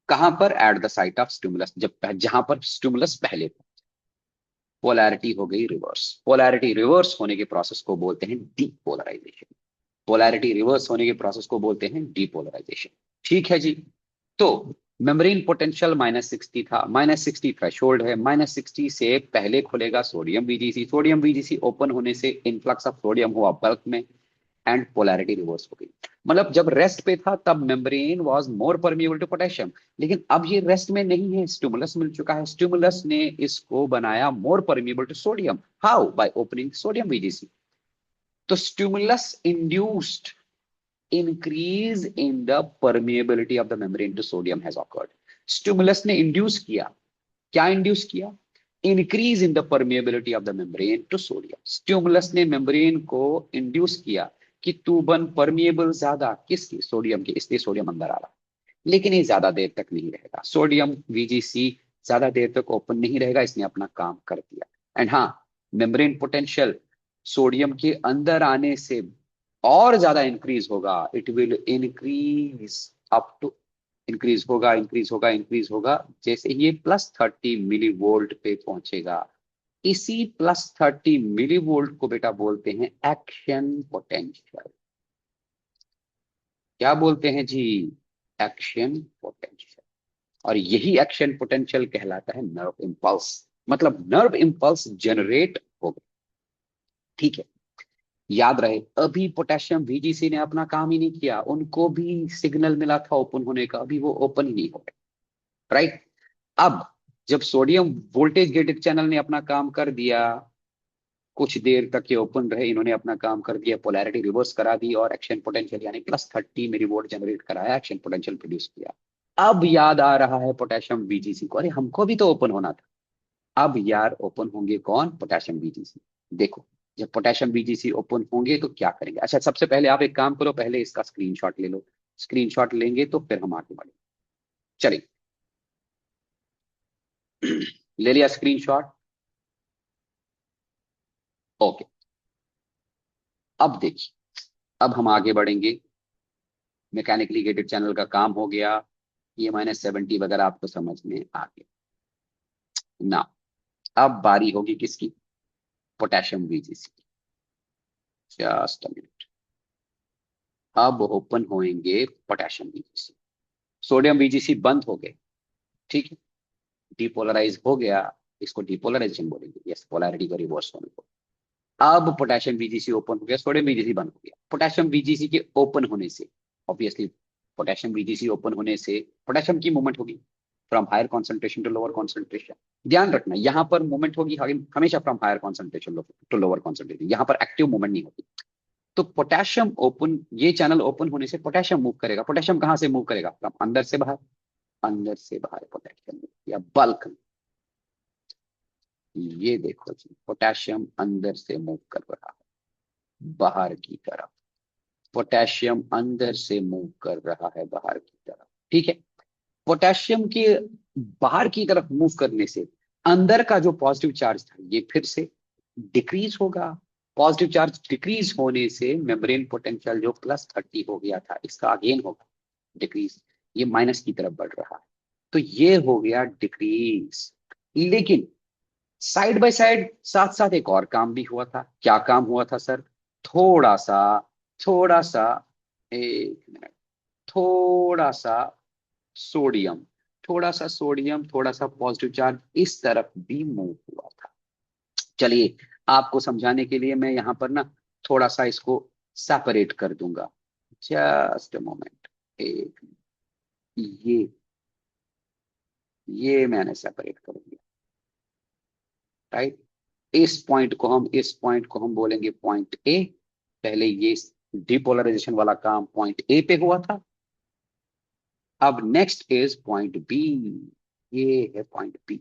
कहां पर, at the site of stimulus, जब जहां पर स्टिमुलस पहले, पोलैरिटी हो गई रिवर्स। पोलैरिटी रिवर्स होने के प्रोसेस को बोलते हैं डीपोलराइजेशन, पोलैरिटी रिवर्स होने के प्रोसेस को बोलते हैं डीपोलराइजेशन। ठीक है जी। तो मेम्ब्रेन पोटेंशियल -60 था, -60 थ्रेशोल्ड है, -60 से पहले खुलेगा sodium VGC. Sodium VGC open होने से इन्फ्लक्स ऑफ सोडियम हुआ बल्क में एंड पोलैरिटी रिवर्स हो गई। मतलब जब रेस्ट पे था तब membrane was more permeable to potassium, लेकिन अब ये रेस्ट में नहीं है, स्टिमुलस मिल चुका है, स्टिमुलस ने इसको बनाया more permeable to sodium. How? By opening sodium VGC. तो stimulus induced increase in the permeability of the membrane to sodium has occurred. Stimulus ने इंड्यूस किया, क्या इंड्यूस किया? Increase in the permeability of the membrane to sodium. Stimulus ने membrane को induce किया कि तू बन परमिएबल ज्यादा, किसकी? सोडियम की, इसलिए सोडियम अंदर आ रहा। लेकिन ये ज्यादा देर तक नहीं रहेगा, सोडियम वीजीसी ज्यादा देर तक ओपन नहीं रहेगा, इसने अपना काम कर दिया। एंड हाँ, मेम्ब्रेन पोटेंशियल सोडियम के अंदर आने से और ज्यादा इंक्रीज होगा। It will increase up to, increase होगा, इंक्रीज होगा, इंक्रीज होगा, जैसे ये +30 मिली वोल्ट पे पहुंचेगा। इसी +30 मिली वोल्ट को बेटा बोलते हैं एक्शन पोटेंशियल। क्या बोलते हैं जी? Action potential. और यही एक्शन पोटेंशियल कहलाता है नर्व इंपल्स। मतलब नर्व इंपल्स जनरेट हो गए। ठीक है, याद रहे अभी पोटेशियम वीजीसी ने अपना काम ही नहीं किया, उनको भी सिग्नल मिला था ओपन होने का, अभी वो ओपन ही नहीं हो गए। राइट? अब जब सोडियम वोल्टेज गेटेड चैनल ने अपना काम कर दिया, कुछ देर तक ये ओपन रहे, इन्होंने अपना काम कर दिया, पोलैरिटी रिवर्स करा दी और एक्शन पोटेंशियल यानी +30 मिलीवोल्ट जनरेट कराया, एक्शन पोटेंशियल प्रोड्यूस किया। अब याद आ रहा है पोटेशियम वीजीसी को, अरे हमको भी तो ओपन होना था। अब यार ओपन होंगे कौन? पोटेशियम वीजीसी। देखो, जब पोटेशियम वीजीसी ओपन होंगे तो क्या करेंगे? अच्छा, सबसे पहले आप एक काम करो, पहले इसका स्क्रीनशॉट ले लो। स्क्रीनशॉट लेंगे तो फिर हम आगे बढ़ेंगे। चलिए, ले लिया स्क्रीनशॉट? ओके, अब देखिए, अब हम आगे बढ़ेंगे। मैकेनिकली गेटेड चैनल का काम हो गया, ये -70 वगैरह आपको समझ में आ गया ना। अब बारी होगी किसकी? पोटेशियम वीजीसी। जस्ट अ मिनट, अब ओपन होंगे पोटेशियम वीजीसी। सोडियम वीजीसी बंद हो गए, ठीक है, डिपोलराइज हो गया, इसको डिपोलराइजेशन बोलेंगे, यस, पोलैरिटी का रिवर्स होने को। अब पोटेशियम वीजीसी ओपन हो गया, सोडियम वीजीसी बंद हो गया। पोटेशियम वीजीसी के ओपन होने से ऑब्वियसली, पोटेशियम वीजीसी ओपन होने से पोटेशियम की मूवमेंट होगी from higher concentration to lower concentration. ध्यान रखना, यहां पर मूवमेंट होगी हमेशा from higher concentration to lower concentration, यहां पर एक्टिव मूवमेंट नहीं होगी। तो पोटेशियम ओपन, ये चैनल ओपन होने से पोटेशियम मूव करेगा। पोटेशियम कहां से मूव करेगा? फ्रॉम अंदर से बाहर, अंदर से बाहर पोटेशियम या बल्क। ये देखो जी, पोटेशियम अंदर से मूव कर रहा है बाहर की तरफ, पोटेशियम अंदर से मूव कर रहा है बाहर की तरफ। ठीक है, पोटेशियम के बाहर की तरफ मूव करने से अंदर का जो पॉजिटिव चार्ज था ये फिर से डिक्रीज होगा। पॉजिटिव चार्ज डिक्रीज होने से मेम्ब्रेन पोटेंशियल जो +30 हो गया था, इसका अगेन होगा डिक्रीज, ये माइनस की तरफ बढ़ रहा है। तो ये हो गया डिक्रीज। लेकिन साइड बाय साइड, साथ साथ एक और काम भी हुआ था। क्या काम हुआ था सर? थोड़ा सा, थोड़ा सा, एक मिनट, थोड़ा सा सोडियम, थोड़ा सा सोडियम, थोड़ा सा पॉजिटिव चार्ज इस तरफ भी मूव हुआ था। चलिए, आपको समझाने के लिए मैं यहां पर ना थोड़ा सा इसको सेपरेट कर दूंगा। जस्ट अ मोमेंट, एक, ये ये मैंने सेपरेट कर दिया। राइट, इस पॉइंट को हम बोलेंगे पॉइंट ए। पहले ये डिपोलराइजेशन वाला काम पॉइंट ए पे हुआ था। अब नेक्स्ट इज पॉइंट बी, ये है पॉइंट बी,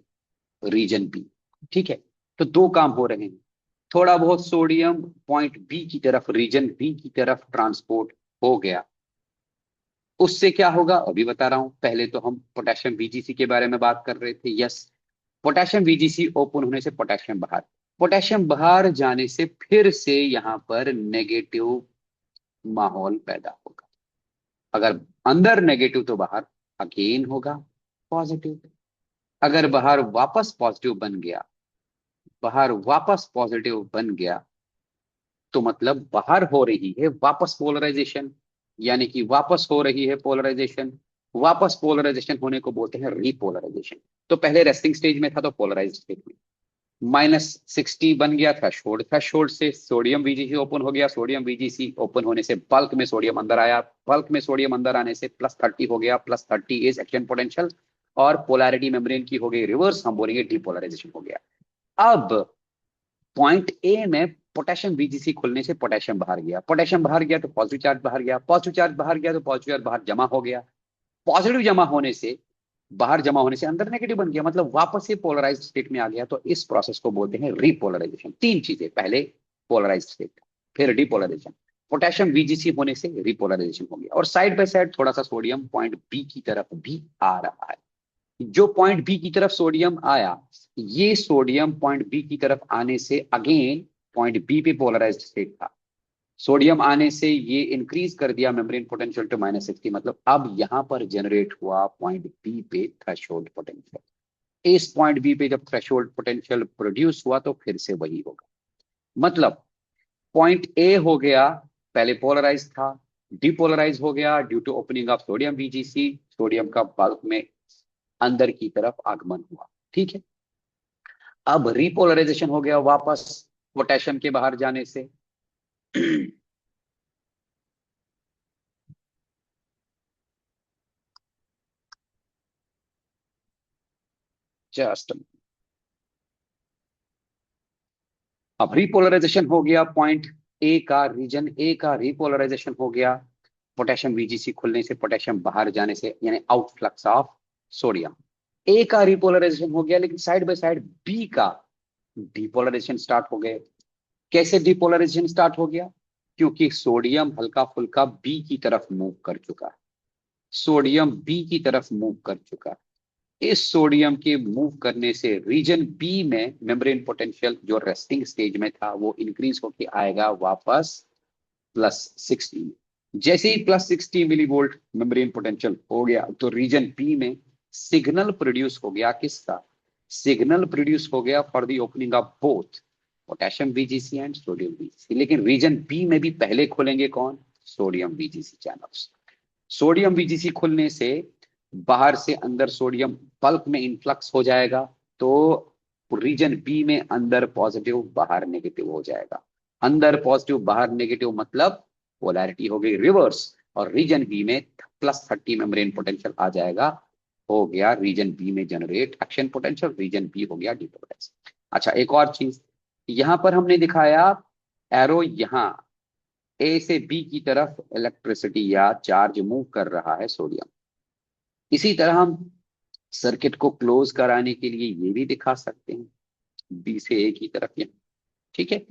रीजन बी। ठीक है, तो दो काम हो रहे हैं। थोड़ा बहुत सोडियम पॉइंट बी की तरफ, रीजन बी की तरफ ट्रांसपोर्ट हो गया। उससे क्या होगा अभी बता रहा हूं, पहले तो हम पोटेशियम वीजीसी के बारे में बात कर रहे थे। यस, पोटेशियम वीजीसी ओपन होने से पोटेशियम बाहर, पोटेशियम बाहर जाने से फिर से यहां पर नेगेटिव माहौल पैदा होगा। अगर अंदर नेगेटिव तो बाहर अगेन होगा पॉजिटिव। अगर बाहर वापस पॉजिटिव बन गया, बाहर वापस पॉजिटिव बन गया, तो मतलब बाहर हो रही है वापस पोलराइजेशन, यानी कि वापस हो रही है पोलराइजेशन, वापस पोलराइजेशन होने को बोलते हैं रीपोलराइजेशन। तो पहले रेस्टिंग स्टेज में था तो पोलराइज्ड स्टेट में, -60 बन गया थ्रेशोल्ड, थ्रेशोल्ड से सोडियम वीजीसी ओपन हो गया, सोडियम वीजीसी ओपन होने से बल्क में सोडियम अंदर आया, बल्क में सोडियम अंदर आने से +30 हो गया, +30 इज एक्शन पोटेंशियल, और पोलैरिटी मेम्ब्रेन की हो गई रिवर्स, हम बोलेंगे डीपोलराइजेशन हो गया। अब पॉइंट ए में पोटेशियम बीजीसी खुलने से पोटेशियम बाहर गया, पोटेशियम बाहर गया तो पॉजिटिव चार्ज बाहर गया, पॉजिटिव चार्ज बाहर गया तो पॉजिटिव चार्ज बाहर जमा हो गया, पॉजिटिव जमा होने से बाहर जमा होने से अंदर नेगेटिव बन गया, मतलब वापस से पोलराइज्ड स्टेट में आ गया। तो इस प्रोसेस को बोलते हैं रीपोलराइजेशन। तीन चीजें, पहले पोलराइज्ड स्टेट, फिर डीपोलराइजेशन, पोटेशियम बीजीसी होने से रीपोलराइजेशन हो गया। और साइड बाय साइड थोड़ा सा सोडियम पॉइंट बी की तरफ भी आ रहा है। जो पॉइंट बी की तरफ सोडियम आया, ये सोडियम पॉइंट बी की तरफ आने से अगेन पॉइंट बी पे पोलराइज्ड स्टेट था, सोडियम आने से ये इंक्रीज कर दिया मेम्ब्रेन पोटेंशियल टू -60, मतलब अब यहां पर जनरेट हुआ पॉइंट बी पे थ्रेशोल्ड पोटेंशियल। इस पॉइंट बी पे जब थ्रेशोल्ड पोटेंशियल प्रोड्यूस हुआ तो फिर से वही होगा, मतलब पॉइंट ए हो गया, पहले पोलराइज था, डिपोलराइज हो गया due to opening of sodium VGC, sodium का बल्क में अंदर की तरफ आगमन हुआ, ठीक है। अब रिपोलराइजेशन हो गया वापस पोटेशियम के बाहर जाने से। जस्ट, अब रिपोलराइजेशन हो गया, पॉइंट ए का, रीजन ए का रिपोलराइजेशन हो गया, पोटेशियम बीजीसी खुलने से, पोटेशियम बाहर जाने से, यानी आउटफ्लक्स ऑफ सोडियम। ए का रिपोलराइजेशन हो गया, लेकिन साइड बाय साइड बी का डिपोलराइजेशन स्टार्ट हो गए। कैसे डिपोलराइजेशन स्टार्ट हो गया? क्योंकि सोडियम हल्का फुल्का बी की तरफ मूव कर चुका है, सोडियम बी की तरफ मूव कर चुका है। इस सोडियम के मूव करने से रीजन बी में मेम्ब्रेन पोटेंशियल जो रेस्टिंग स्टेज में था वो इंक्रीज होके आएगा वापस +60। जैसे ही +60 मिलीवोल्ट मेम्ब्रेन पोटेंशियल हो गया तो रीजन बी में सिग्नल प्रोड्यूस हो गया, किसका? सिग्नल प्रोड्यूस हो गया for the opening of both potassium BGC and sodium BGC. लेकिन रीजन बी में भी पहले खोलेंगे कौन? Sodium BGC channels. Sodium BGC खुलने से बाहर से अंदर सोडियम बल्क में इनफ्लक्स हो जाएगा, तो रीजन बी में अंदर पॉजिटिव बाहर नेगेटिव हो जाएगा। अंदर पॉजिटिव बाहर नेगेटिव मतलब पोलैरिटी हो गई रिवर्स, और रीजन बी में +30 मेम्ब्रेन पोटेंशियल आ जाएगा। हो गया रीजन बी में generate action potential, region B हो गया डिपोलराइज। अच्छा, एक और चीज यहां पर हमने दिखाया, एरो यहां ए से बी की तरफ इलेक्ट्रिसिटी या चार्ज मूव कर रहा है सोडियम। इसी तरह हम सर्किट को क्लोज कराने के लिए ये भी दिखा सकते हैं, बी से ए की तरफ यहाँ, ठीक है।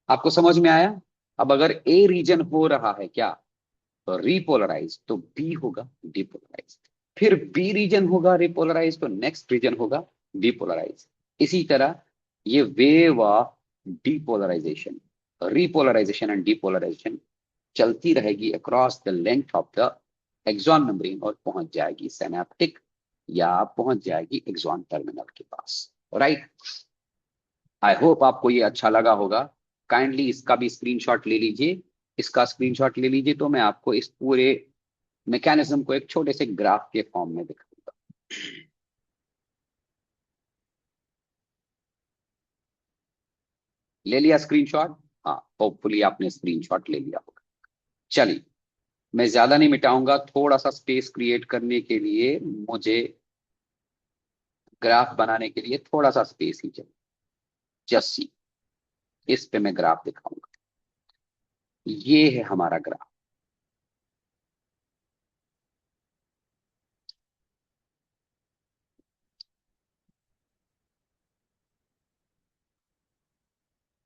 आपको समझ में आया? अब अगर ए रीजन हो रहा है क्या, तो रिपोलराइज, तो बी होगा डिपोलराइज, फिर बी रीजन होगा रिपोलराइज तो नेक्स्ट रीजन होगा डिपोलराइज। इसी तरह ये wave of depolarisation, repolarisation and depolarisation चलती रहेगी across the length of the axon membrane और पहुंच जाएगी सिनेप्टिक या पहुंच जाएगी एक्सॉन टर्मिनल के पास, राइट। आई होप आपको ये अच्छा लगा होगा। काइंडली इसका भी स्क्रीनशॉट ले लीजिए, इसका स्क्रीनशॉट ले लीजिए, तो मैं आपको इस पूरे मैकेनिज्म को एक छोटे से ग्राफ के फॉर्म में दिखाऊंगा। ले लिया स्क्रीनशॉट? हाँ, होपफुली आपने स्क्रीनशॉट ले लिया होगा। चलिए, मैं ज्यादा नहीं मिटाऊंगा, थोड़ा सा स्पेस क्रिएट करने के लिए मुझे ग्राफ बनाने के लिए थोड़ा सा स्पेस ही चाहिए। जस्ट सी, इस पे मैं ग्राफ दिखाऊंगा। ये है हमारा ग्राफ।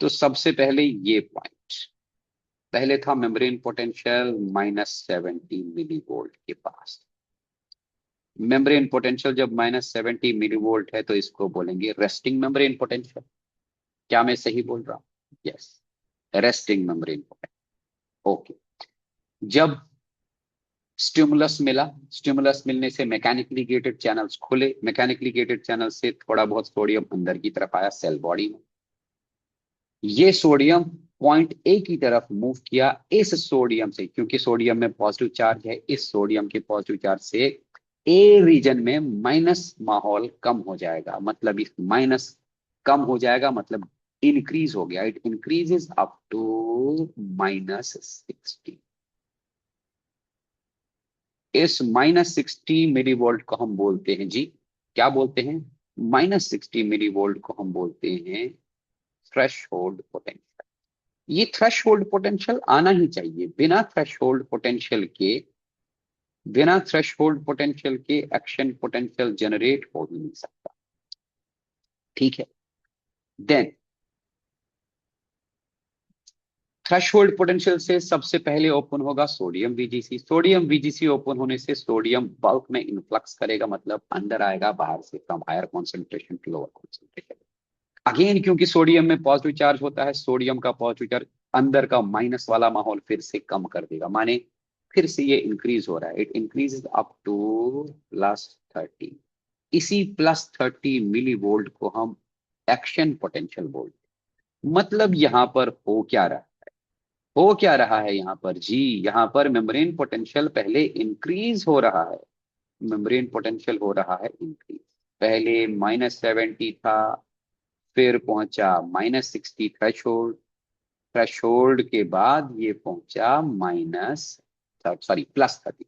तो सबसे पहले ये पॉइंट, पहले था मेम्ब्रेन पोटेंशियल -70 मिलीवोल्ट के पास। मेम्ब्रेन पोटेंशियल जब -70 मिलीवोल्ट है तो इसको बोलेंगे रेस्टिंग मेम्ब्रेन पोटेंशियल। क्या मैं सही बोल रहा हूँ? Yes, resting membrane potential. Okay, जब स्टिमुलस मिला, स्टिमुलस मिलने से मैकेनिकली गेटेड चैनल्स खुले, मैकेनिकली गेटेड चैनल से थोड़ा बहुत सोडियम अंदर की तरफ आया सेल बॉडी में। ये सोडियम पॉइंट ए की तरफ मूव किया इस सोडियम से, क्योंकि सोडियम में पॉजिटिव चार्ज है, इस सोडियम के पॉजिटिव चार्ज से ए रीजन में माइनस माहौल कम हो जाएगा, मतलब इस माइनस कम हो जाएगा मतलब इंक्रीज हो गया, इट इंक्रीजेस अप टू -60। इस -60 मिली वोल्ट को हम बोलते हैं जी, क्या बोलते हैं, -60 मिली वोल्ट को हम बोलते हैं थ्रेशहोल्ड पोटेंशियल। ये थ्रेशहोल्ड पोटेंशियल आना ही चाहिए, बिना थ्रेशहोल्ड पोटेंशियल के एक्शन पोटेंशियल जनरेट हो ही नहीं सकता। ठीक है, देन थ्रेशहोल्ड पोटेंशियल से सबसे पहले ओपन होगा sodium VGC. Sodium VGC open होने से सोडियम बल्क में इन्फ्लक्स करेगा, मतलब अंदर आएगा बाहर से, from higher concentration to lower concentration. Again क्योंकि सोडियम में पॉजिटिव चार्ज होता है, सोडियम का पॉजिटिव चार्ज अंदर का माइनस वाला माहौल फिर से कम कर देगा, माने फिर से ये इंक्रीज हो रहा है, इट इंक्रीजेस अप टू +30। इसी +30 मिली वोल्ट को हम एक्शन पोटेंशियल बोलते हैं। मतलब यहां पर हो क्या रहा है यहाँ पर जी, यहाँ पर मेम्ब्रेन पोटेंशियल पहले इंक्रीज हो रहा है, मेम्ब्रेन पोटेंशियल हो रहा है इंक्रीज। पहले -70 था, फिर पहुंचा -60 थ्रेशोल्ड, थ्रेशोल्ड के बाद ये पहुंचा +30।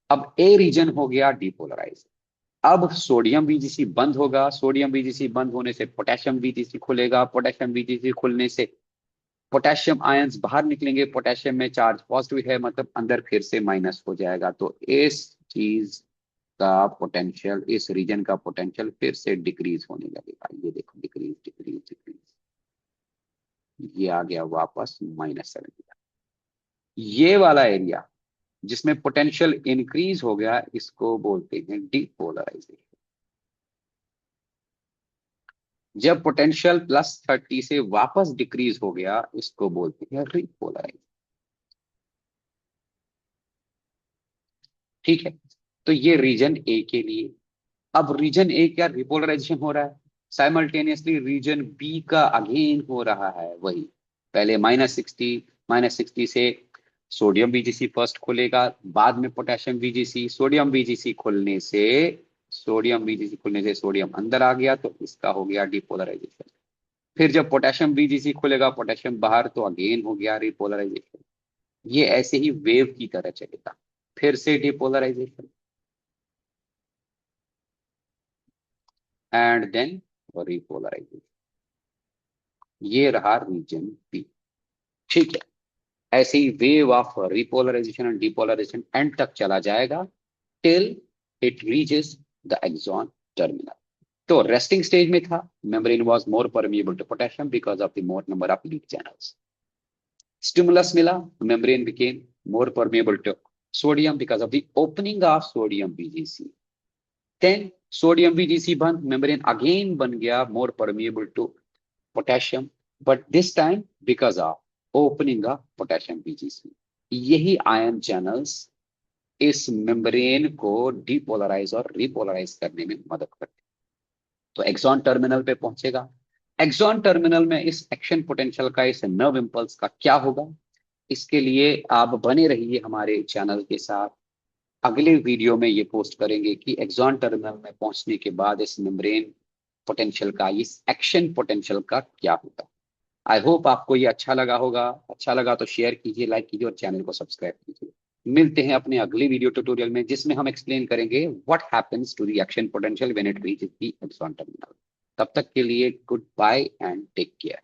अब ए रीजन हो गया डिपोलराइज। अब सोडियम बीजीसी बंद होगा, सोडियम बीजीसी बंद होने से पोटेशियम बीजीसी खुलेगा, पोटेशियम बीजीसी खुलने से पोटेशियम आयंस बाहर निकलेंगे, पोटेशियम में चार्ज पॉजिटिव है, मतलब अंदर फिर से माइनस हो जाएगा, तो इस चीज का पोटेंशियल, इस रीजन का पोटेंशियल फिर से डिक्रीज होने लगेगा। ये देखो डिक्रीज डिक्रीज डिक्रीज, ये आ गया वापस -70। ये वाला एरिया जिसमें पोटेंशियल इंक्रीज हो गया, इसको बोलते हैं डिपोलराइजेशन। जब पोटेंशियल +30 से वापस डिक्रीज हो गया, इसको बोलते हैं रिपोलराइजेशन। ठीक है, तो ये रीजन ए के लिए। अब रीजन ए क्या रिपोलराइजेशन हो रहा है, साइमल्टेनियसली रीजन बी का अगेन हो रहा है वही, पहले -60 से सोडियम बीजीसी फर्स्ट खुलेगा, बाद में पोटेशियम बीजीसी, सोडियम बीजीसी खुलने से सोडियम अंदर आ गया, तो इसका हो गया डिपोलराइजेशन। फिर जब पोटेशियम बीजीसी खुलेगा, पोटेशियम बाहर, तो अगेन हो गया रिपोलराइजेशन। ये ऐसे ही वेव की तरह चलेगा, फिर से डिपोलराइजेशन एंड देन रिपोलराइजेशन। ये रहा रीजन बी। ठीक है, ऐसे ही wave of repolarisation and depolarisation end तक चला जाएगा till it reaches the axon terminal. तो रेस्टिंग स्टेज में था, membrane was more permeable to potassium because of the more number of leak channels. Stimulus मिला, membrane became more permeable to sodium because of the opening of sodium VGC. Then sodium VGC बंद, membrane again बन गया more permeable to potassium, but this time because of opening of potassium BGC. यही ion channels इस membrane को depolarise और repolarise करने में मदद करते हैं। तो एक्सॉन टर्मिनल पे पहुंचेगा, एक्सॉन टर्मिनल में इस एक्शन पोटेंशियल का, इस नर्व इंपल्स का क्या होगा, इसके लिए आप बने रहिए हमारे चैनल के साथ। अगले वीडियो में ये पोस्ट करेंगे कि एक्सॉन टर्मिनल में पहुंचने के बाद इस मेम्ब्रेन पोटेंशियल का, इस एक्शन पोटेंशियल का क्या होगा। आई होप आपको ये अच्छा लगा होगा, अच्छा लगा तो शेयर कीजिए, लाइक कीजिए और चैनल को सब्सक्राइब कीजिए। मिलते हैं अपने अगले वीडियो ट्यूटोरियल में, जिसमें हम एक्सप्लेन करेंगे what happens to the action potential when it reaches the axon terminal. तब तक के लिए goodbye and take care.